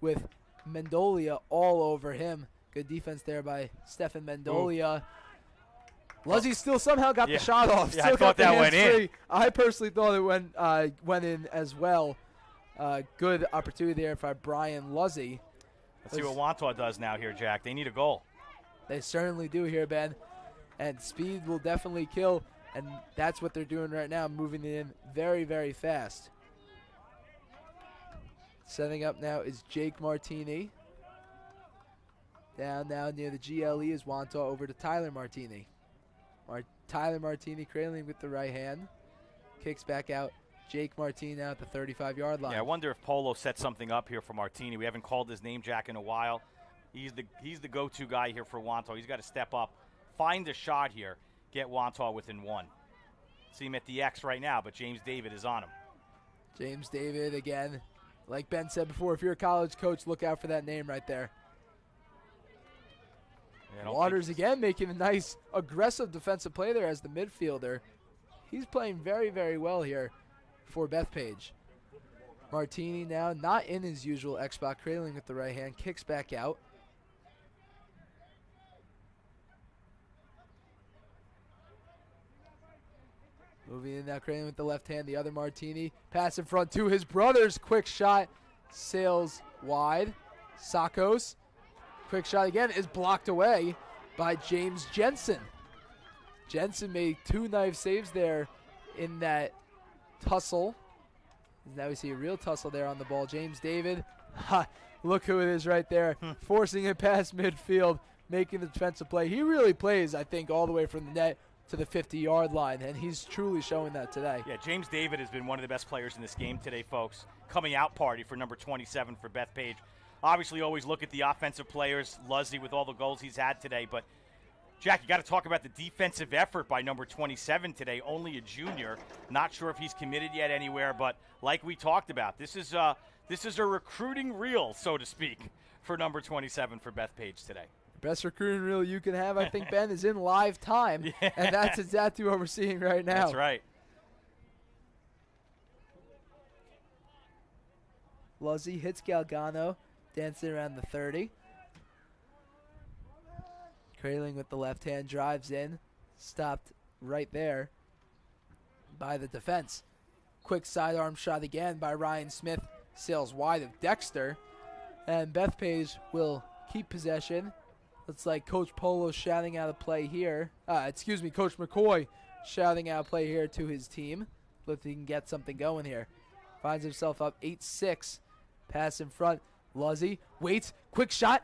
with Mendolia all over him. Good defense there by Stefan Mendolia. Luzzy still somehow got the shot off. Yeah, Still I thought got that went free. in. I personally thought it went in as well. Good opportunity there by Brian Luzzy. Let's see what Wantagh does now here, Jack. They need a goal. They certainly do here, Ben. And speed will definitely kill, and that's what they're doing right now, moving it in very, very fast. Setting up now is Jake Martini. Down now near the GLE is Wantagh over to Tyler Martini. Tyler Martini cradling with the right hand. Kicks back out. Jake Martini now at the 35-yard line. Yeah, I wonder if Polo set something up here for Martini. We haven't called his name, Jack, in a while. He's the go-to guy here for Wantagh. He's got to step up, find a shot here, get Wantagh within one. See him at the X right now, but James David is on him. James David again. Like Ben said before, if you're a college coach, look out for that name right there. Yeah, Waters again making a nice aggressive defensive play there as the midfielder. He's playing very, very well here for Bethpage. Martini now not in his usual X spot, cradling with the right hand, kicks back out. Moving in now, cradling with the left hand, the other Martini. Pass in front to his brothers, quick shot, sails wide. Sakos. Quick shot again is blocked away by James Jensen. Jensen made 2 knife saves there in that tussle. Now we see a real tussle there on the ball. James David, look who it is right there, forcing it past midfield, making the defensive play. He really plays, I think, all the way from the net to the 50-yard line, and he's truly showing that today. Yeah, James David has been one of the best players in this game today, folks. Coming out party for number 27 for Bethpage. Obviously, always look at the offensive players, Luzzy with all the goals he's had today. But, Jack, you got to talk about the defensive effort by number 27 today. Only a junior. Not sure if he's committed yet anywhere, but like we talked about, this is a recruiting reel, so to speak, for number 27 for Bethpage today. The best recruiting reel you can have, I think, Ben, is in live time, and that's exactly what we're seeing right now. That's right. Luzzy hits Galgano. Dancing around the 30. Cradling with the left hand, drives in. Stopped right there by the defense. Quick sidearm shot again by Ryan Smith. Sails wide of Dexter. And Bethpage will keep possession. Looks like Coach Polo shouting out a play here. Coach McCoy shouting out a play here to his team. Look if he can get something going here. Finds himself up 8-6. Pass in front. Luzzy waits, quick shot,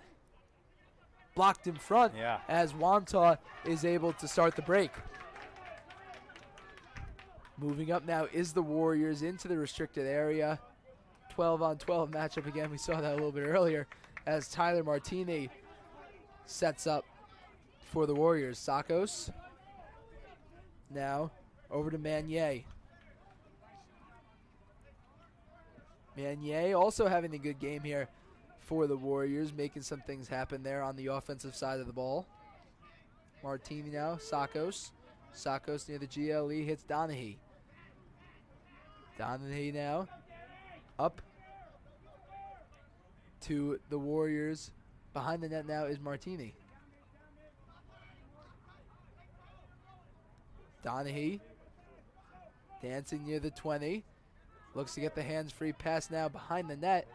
blocked in front as Wantagh is able to start the break. Moving up now is the Warriors into the restricted area. 12-on-12 matchup again. We saw that a little bit earlier as Tyler Martini sets up for the Warriors. Sakos now over to Manier. Manier also having a good game here for the Warriors, making some things happen there on the offensive side of the ball. Martini now, Sakos. Sakos near the GLE hits Donahue. Donahue now up to the Warriors. Behind the net now is Martini. Donahue dancing near the 20. Looks to get the hands-free pass now behind the net.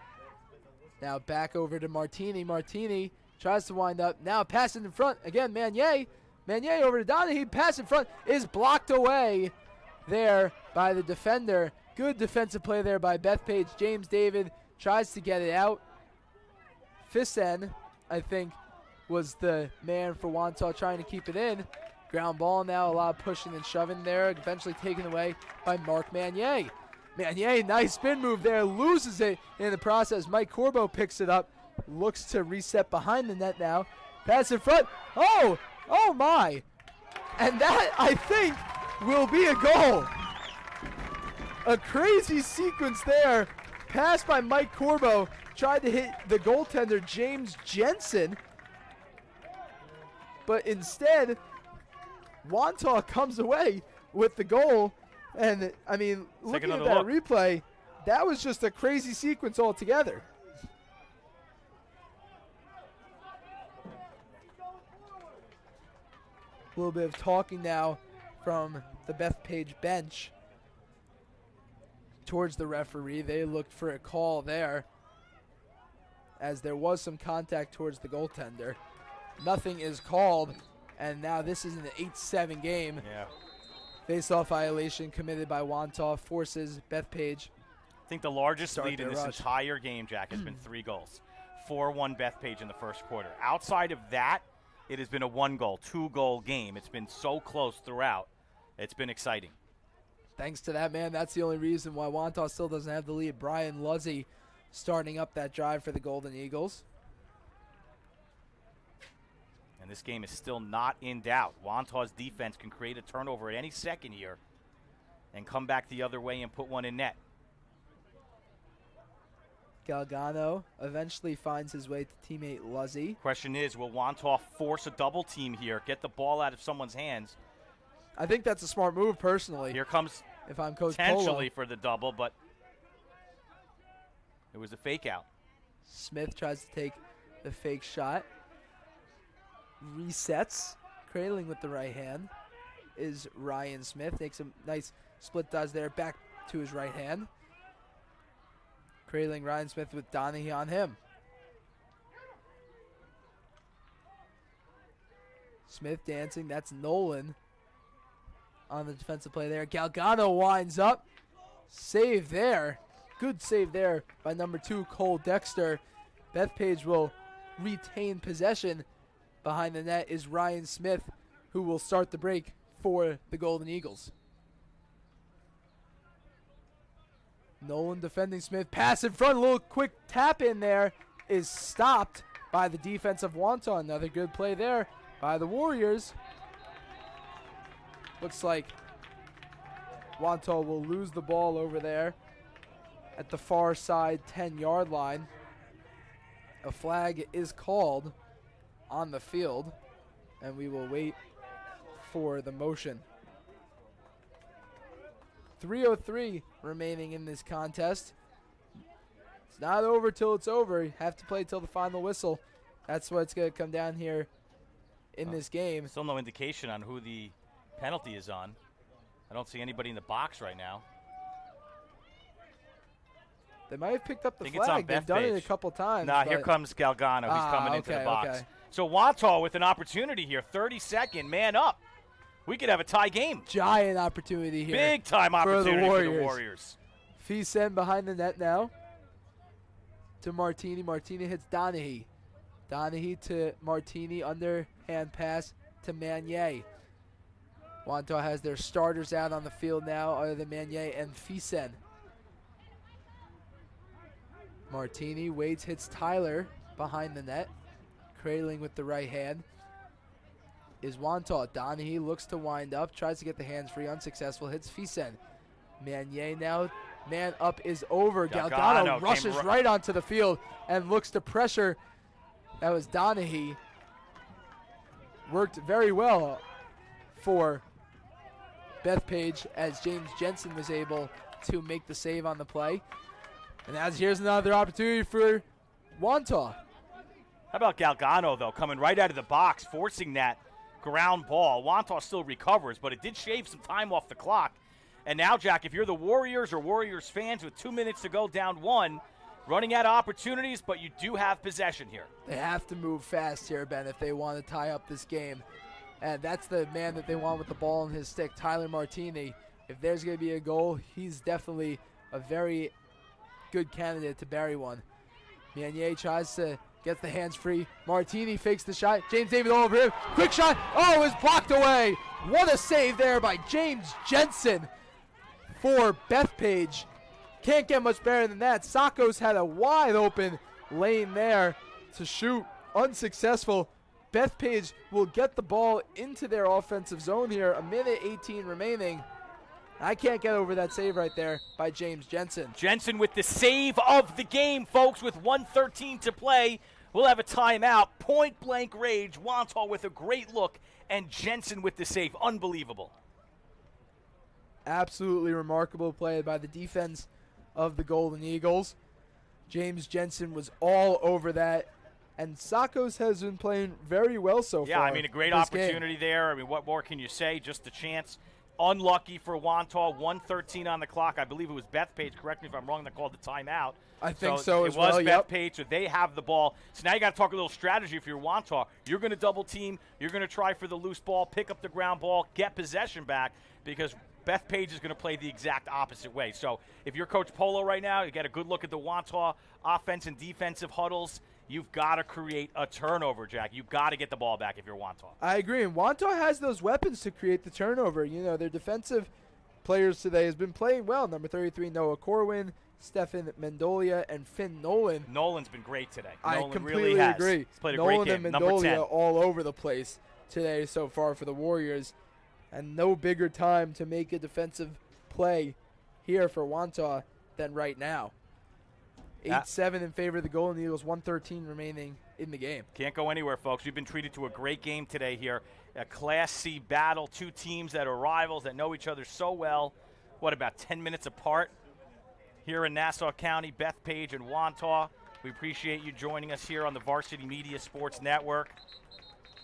Now back over to Martini. Martini tries to wind up. Now passing in front. Again, Manier. Manier over to Donahue. Pass in front is blocked away there by the defender. Good defensive play there by Bethpage. James David tries to get it out. Fissen, I think, was the man for Wantagh trying to keep it in. Ground ball now. A lot of pushing and shoving there. Eventually taken away by Mark Manier. Manier, nice spin move there, loses it in the process. Mike Corbo picks it up, looks to reset behind the net now. Pass in front, oh my. And that, I think, will be a goal. A crazy sequence there. Pass by Mike Corbo, tried to hit the goaltender, James Jensen. But instead, Wantagh comes away with the goal. And, I mean, looking at that replay, that was just a crazy sequence altogether. little bit of talking now from the Bethpage bench towards the referee. They looked for a call there, as there was some contact towards the goaltender. Nothing is called, and now this is an 8-7 game. Yeah. Face-off violation committed by Wantagh forces Bethpage. I think the largest Start lead in their this rush. entire game, Jack, has been 3 goals. 4-1 Bethpage in the first quarter. Outside of that, it has been a 1-goal, 2-goal game. It's been so close throughout. It's been exciting. Thanks to that, man. That's the only reason why Wantagh still doesn't have the lead. Brian Luzzy starting up that drive for the Golden Eagles. And this game is still not in doubt. Wantagh's defense can create a turnover at any second here and come back the other way and put one in net. Galgano eventually finds his way to teammate Luzzy. Question is, will Wantagh force a double team here, get the ball out of someone's hands? I think that's a smart move, personally, Here comes if I'm Coach potentially Polo. for the double, but it was a fake out. Smith tries to take the fake shot. Resets. Cradling with the right hand is Ryan Smith. Makes a nice split dodge there, back to his right hand. Cradling Ryan Smith with Donahue on him. Smith dancing. That's Nolan on the defensive play there. Galgano winds up. Save there. Good save there by number 2, Cole Dexter. Bethpage will retain possession. Behind the net is Ryan Smith, who will start the break for the Golden Eagles. Nolan defending Smith. Pass in front. A little quick tap in there is stopped by the defense of Wantagh. Another good play there by the Warriors. Looks like Wantagh will lose the ball over there at the far side 10-yard line. A flag is called on the field, and we will wait for the motion. 3:03 remaining in this contest. It's not over till it's over. You have to play till the final whistle. That's what's going to come down here in this game. Still no indication on who the penalty is on. I don't see anybody in the box right now. They might have picked up the think it's on flag. They've done it a Bethpage. couple times. Nah, here but- comes Galgano. He's coming into the okay, box. okay. So Wantagh with an opportunity here. 32nd, man up. We could have a tie game. Giant opportunity here. Big time opportunity for the Warriors. Feesen behind the net now to Martini. Martini hits Donahue. Donahue to Martini. Underhand pass to Manier. Wantagh has their starters out on the field now, other than Manier and Feesen. Martini waits, hits Tyler behind the net. Cradling with the right hand is Wantagh. Donahue looks to wind up, tries to get the hands free, unsuccessful, hits Feesen. Manier now, man up is over. Galgano came rushes right onto the field and looks to pressure. That was Donahue. Worked very well for Bethpage as James Jensen was able to make the save on the play. And as here's another opportunity for Wantagh. How about Galgano, though, coming right out of the box, forcing that ground ball. Wantagh still recovers, but it did shave some time off the clock. And now, Jack, if you're the Warriors or Warriors fans with 2 minutes to go down 1, running out of opportunities, but you do have possession here. They have to move fast here, Ben, if they want to tie up this game. And that's the man that they want with the ball in his stick, Tyler Martini. If there's going to be a goal, he's definitely a very good candidate to bury one. Manier tries to get the hands free. Martini fakes the shot. James David all over him. Quick shot. Oh, it was blocked away. What a save there by James Jensen for Bethpage. Can't get much better than that. Sakos had a wide open lane there to shoot. Unsuccessful. Bethpage will get the ball into their offensive zone here. 1:18 remaining. I can't get over that save right there by James Jensen. Jensen with the save of the game, folks, with 1:13 to play. We'll have a timeout. Point blank rage. Wantagh with a great look, and Jensen with the save. Unbelievable. Absolutely remarkable play by the defense of the Golden Eagles. James Jensen was all over that And Sakos has been playing very well so far. Yeah, I mean, a great opportunity there. I mean, what more can you say? Just a chance. Unlucky for Wantagh, 1:13 on the clock. I believe it was Bethpage. Correct me if I'm wrong, that called the timeout. I think so as well. It was Bethpage, so they have the ball. So now you got to talk a little strategy if you're Wantagh. You're going to double team. You're going to try for the loose ball, pick up the ground ball, get possession back, because Bethpage is going to play the exact opposite way. So if you're Coach Polo right now, you get a good look at the Wantagh offense and defensive huddles. You've got to create a turnover, Jack. You've got to get the ball back if you're Wantagh. I agree. And Wantagh has those weapons to create the turnover. You know, their defensive players today has been playing well. Number 33, Noah Corwin, Stefan Mendolia, and Finn Nolan. Nolan's been great today. Nolan completely really agree. He's played a Nolan great game. and Number 10. Mendolia all over the place today so far for the Warriors. And no bigger time to make a defensive play here for Wantagh than right now. 8-7 in favor of the Golden Eagles, 1:13 remaining in the game. Can't go anywhere, folks. We've been treated to a great game today here. A Class C battle, two teams that are rivals that know each other so well. What, about 10 minutes apart here in Nassau County, Bethpage and Wantagh. We appreciate you joining us here on the Varsity Media Sports Network.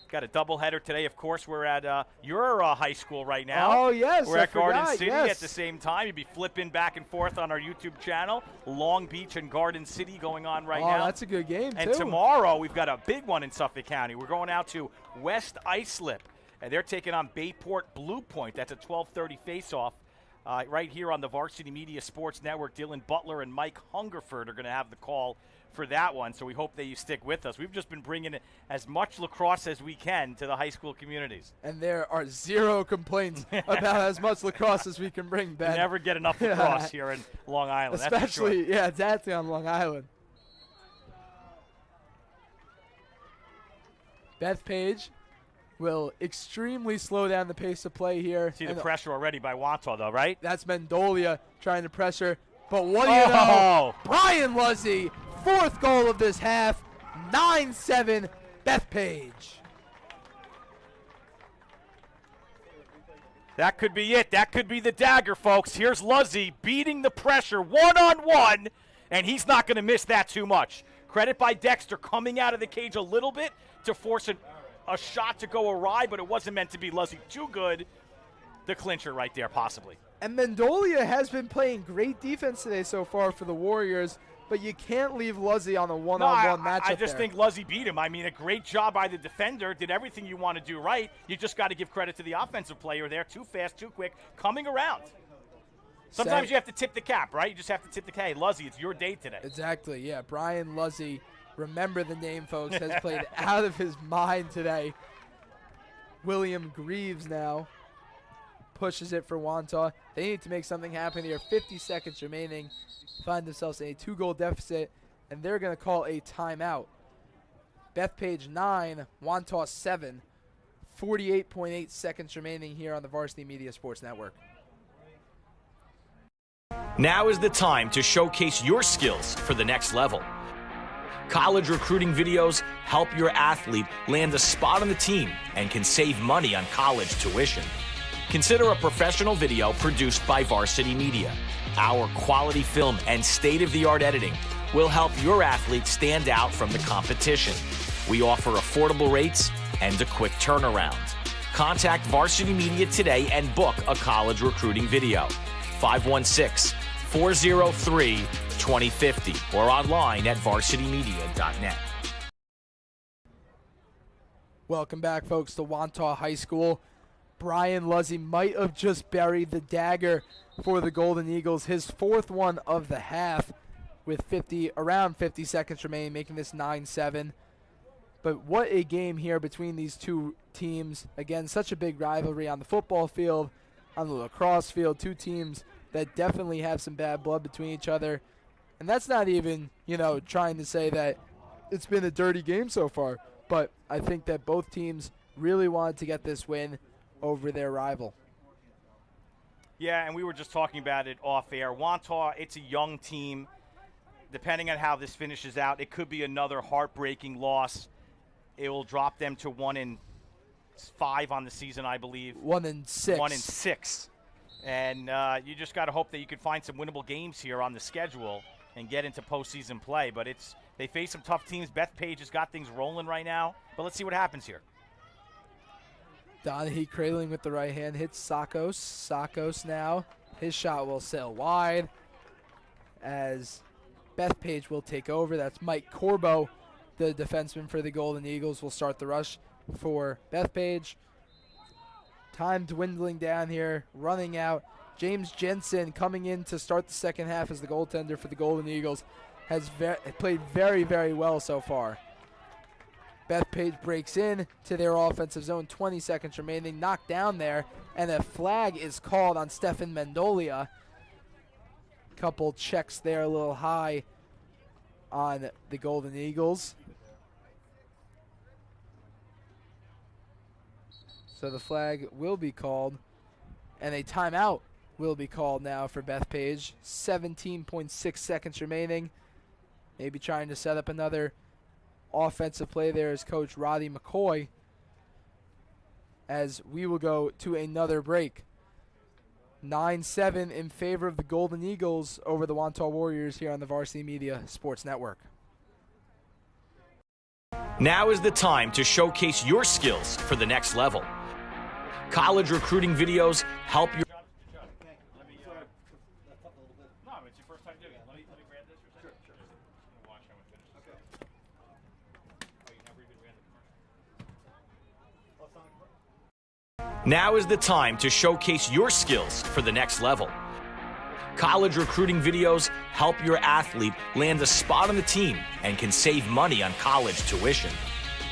Got a doubleheader today. Of course, we're at your high school right now. Oh, yes. We're at Garden City yes. at the same time. You'd be flipping back and forth on our YouTube channel. Long Beach and Garden City going on right now. Oh, that's a good game, and too. Tomorrow, we've got a big one in Suffolk County. We're going out to West Islip, and they're taking on Bayport Blue Point. That's a 12:30 face-off. Right here on the Varsity Media Sports Network, Dylan Butler and Mike Hungerford are going to have the call for that one, so we hope that you stick with us. We've just been bringing as much lacrosse as we can to the high school communities. And there are zero complaints about as much lacrosse as we can bring, Ben. You never get enough lacrosse here in Long Island, especially, that's for sure. Yeah, exactly on Long Island. Bethpage will extremely slow down the pace of play here. See the pressure already by Wantagh, though, right? That's Mendolia trying to pressure. But what do you know? Brian Luzzy, fourth goal of this half, 9-7 Bethpage. That could be it. That could be the dagger, folks. Here's Luzzy beating the pressure one-on-one, and he's not going to miss that too much. Credit by Dexter coming out of the cage a little bit to force a shot to go awry, but it wasn't meant to be. Luzzy too good. The clincher right there, possibly. And Mendolia has been playing great defense today so far for the Warriors, but you can't leave Luzzy on a one-on-one matchup. I just think Luzzy beat him. I mean, a great job by the defender. Did everything you want to do right. You just got to give credit to the offensive player there. Too fast, too quick, coming around. Sometimes you have to tip the cap, right? You just have to tip the cap. Hey, Luzzy, it's your day today. Exactly, yeah. Brian Luzzy, remember the name, folks, has played out of his mind today. William Greaves now pushes it for Wantagh. They need to make something happen here. 50 seconds remaining. Find themselves in a 2-goal deficit, and they're going to call a timeout. Bethpage 9, Wantagh 7. 48.8 seconds remaining here on the Varsity Media Sports Network. Now is the time to showcase your skills for the next level. College recruiting videos help your athlete land a spot on the team and can save money on college tuition. Consider a professional video produced by Varsity Media. Our quality film and state-of-the-art editing will help your athlete stand out from the competition. We offer affordable rates and a quick turnaround. Contact Varsity Media today and book a college recruiting video. 516-403-2050 or online at varsitymedia.net. Welcome back, folks, to Wantagh High School. Brian Luzzy might have just buried the dagger for the Golden Eagles, his fourth one of the half, with around 50 seconds remaining, making this 9-7. But what a game here between these two teams. Again, such a big rivalry on the football field, on the lacrosse field. Two teams that definitely have some bad blood between each other. And that's not even, trying to say that it's been a dirty game so far. But I think that both teams really wanted to get this win over their rival. Yeah, and we were just talking about it off air. Wantagh, it's a young team. Depending on how this finishes out, it could be another heartbreaking loss. It will drop them to 1-5 on the season, I believe. 1-6. 1-6. And you just got to hope that you can find some winnable games here on the schedule and get into postseason play. But it's They face some tough teams. Bethpage has got things rolling right now. But let's see what happens here. Donahue cradling with the right hand, hits Sakos. Sakos now, his shot will sail wide as Bethpage will take over. That's Mike Corbo, the defenseman for the Golden Eagles, will start the rush for Bethpage. Time dwindling down here, running out. James Jensen coming in to start the second half as the goaltender for the Golden Eagles has played very, very well so far. Bethpage breaks in to their offensive zone, 20 seconds remaining, knocked down there, and a flag is called on Stefan Mendolia. Couple checks there a little high on the Golden Eagles. So the flag will be called, and a timeout will be called now for Bethpage. 17.6 seconds remaining. Maybe trying to set up another offensive play there is Coach Roddy McCoy, as we will go to another break. 9-7 in favor of the Golden Eagles over the Wantagh Warriors here on the Varsity Media Sports Network. Now is the time to showcase your skills for the next level. College recruiting videos help your... Now is the time to showcase your skills for the next level. College recruiting videos help your athlete land a spot on the team and can save money on college tuition.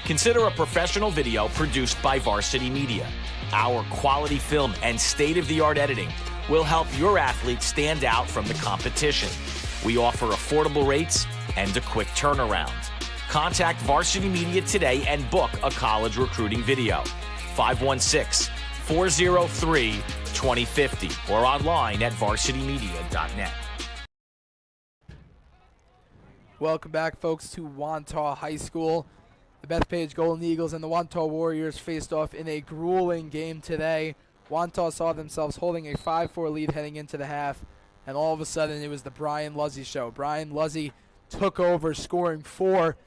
Consider a professional video produced by Varsity Media. Our quality film and state-of-the-art editing will help your athlete stand out from the competition. We offer affordable rates and a quick turnaround. Contact Varsity Media today and book a college recruiting video. 516-403-2050 or online at varsitymedia.net. Welcome back, folks, to Wantagh High School. The Bethpage Golden Eagles and the Wantagh Warriors faced off in a grueling game today. Wantagh saw themselves holding a 5-4 lead heading into the half, and all of a sudden it was the Brian Luzzy show. Brian Luzzy took over, scoring 4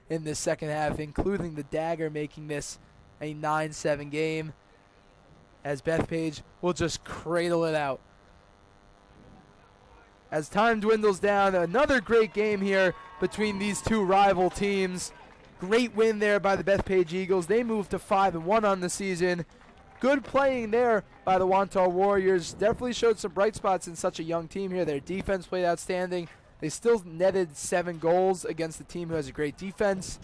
in the second half, including the dagger, making this a 9-7 game, as Bethpage will just cradle it out. As time dwindles down, another great game here between these two rival teams. Great win there by the Bethpage Eagles. They moved to 5-1 on the season. Good playing there by the Wantagh Warriors. Definitely showed some bright spots in such a young team here. Their defense played outstanding. They still netted 7 goals against a team who has a great defense.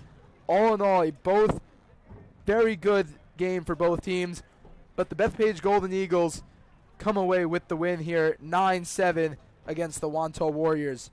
All in all, both very good game for both teams. But the Bethpage Golden Eagles come away with the win here, 9-7 against the Wantagh Warriors.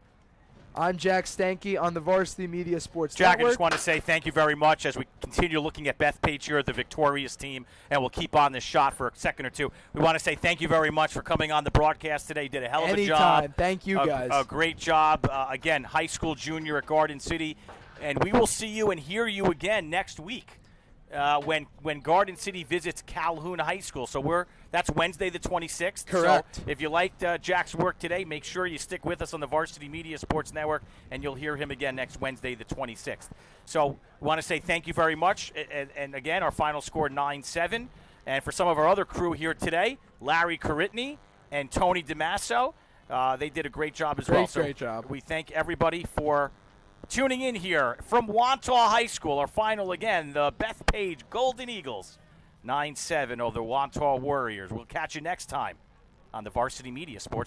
I'm Jack Stanky on the Varsity Media Sports Jack, Network. I just want to say thank you very much as we continue looking at Bethpage here, the victorious team, and we'll keep on this shot for a second or two. We want to say thank you very much for coming on the broadcast today. You did a hell of a job. Anytime. Thank you, guys. A great job. Again, high school junior at Garden City. And we will see you and hear you again next week when Garden City visits Calhoun High School. So that's Wednesday the 26th. Correct. So if you liked Jack's work today, make sure you stick with us on the Varsity Media Sports Network, and you'll hear him again next Wednesday the 26th. So we want to say thank you very much. And again, our final score 9-7. And for some of our other crew here today, Larry Caritney and Tony DeMasso, they did a great job as well. So Great job. we thank everybody for tuning in here from Wantagh High School. Our final again, the Bethpage Golden Eagles, 9-7 over the Wantagh Warriors. We'll catch you next time on the Varsity Media Sports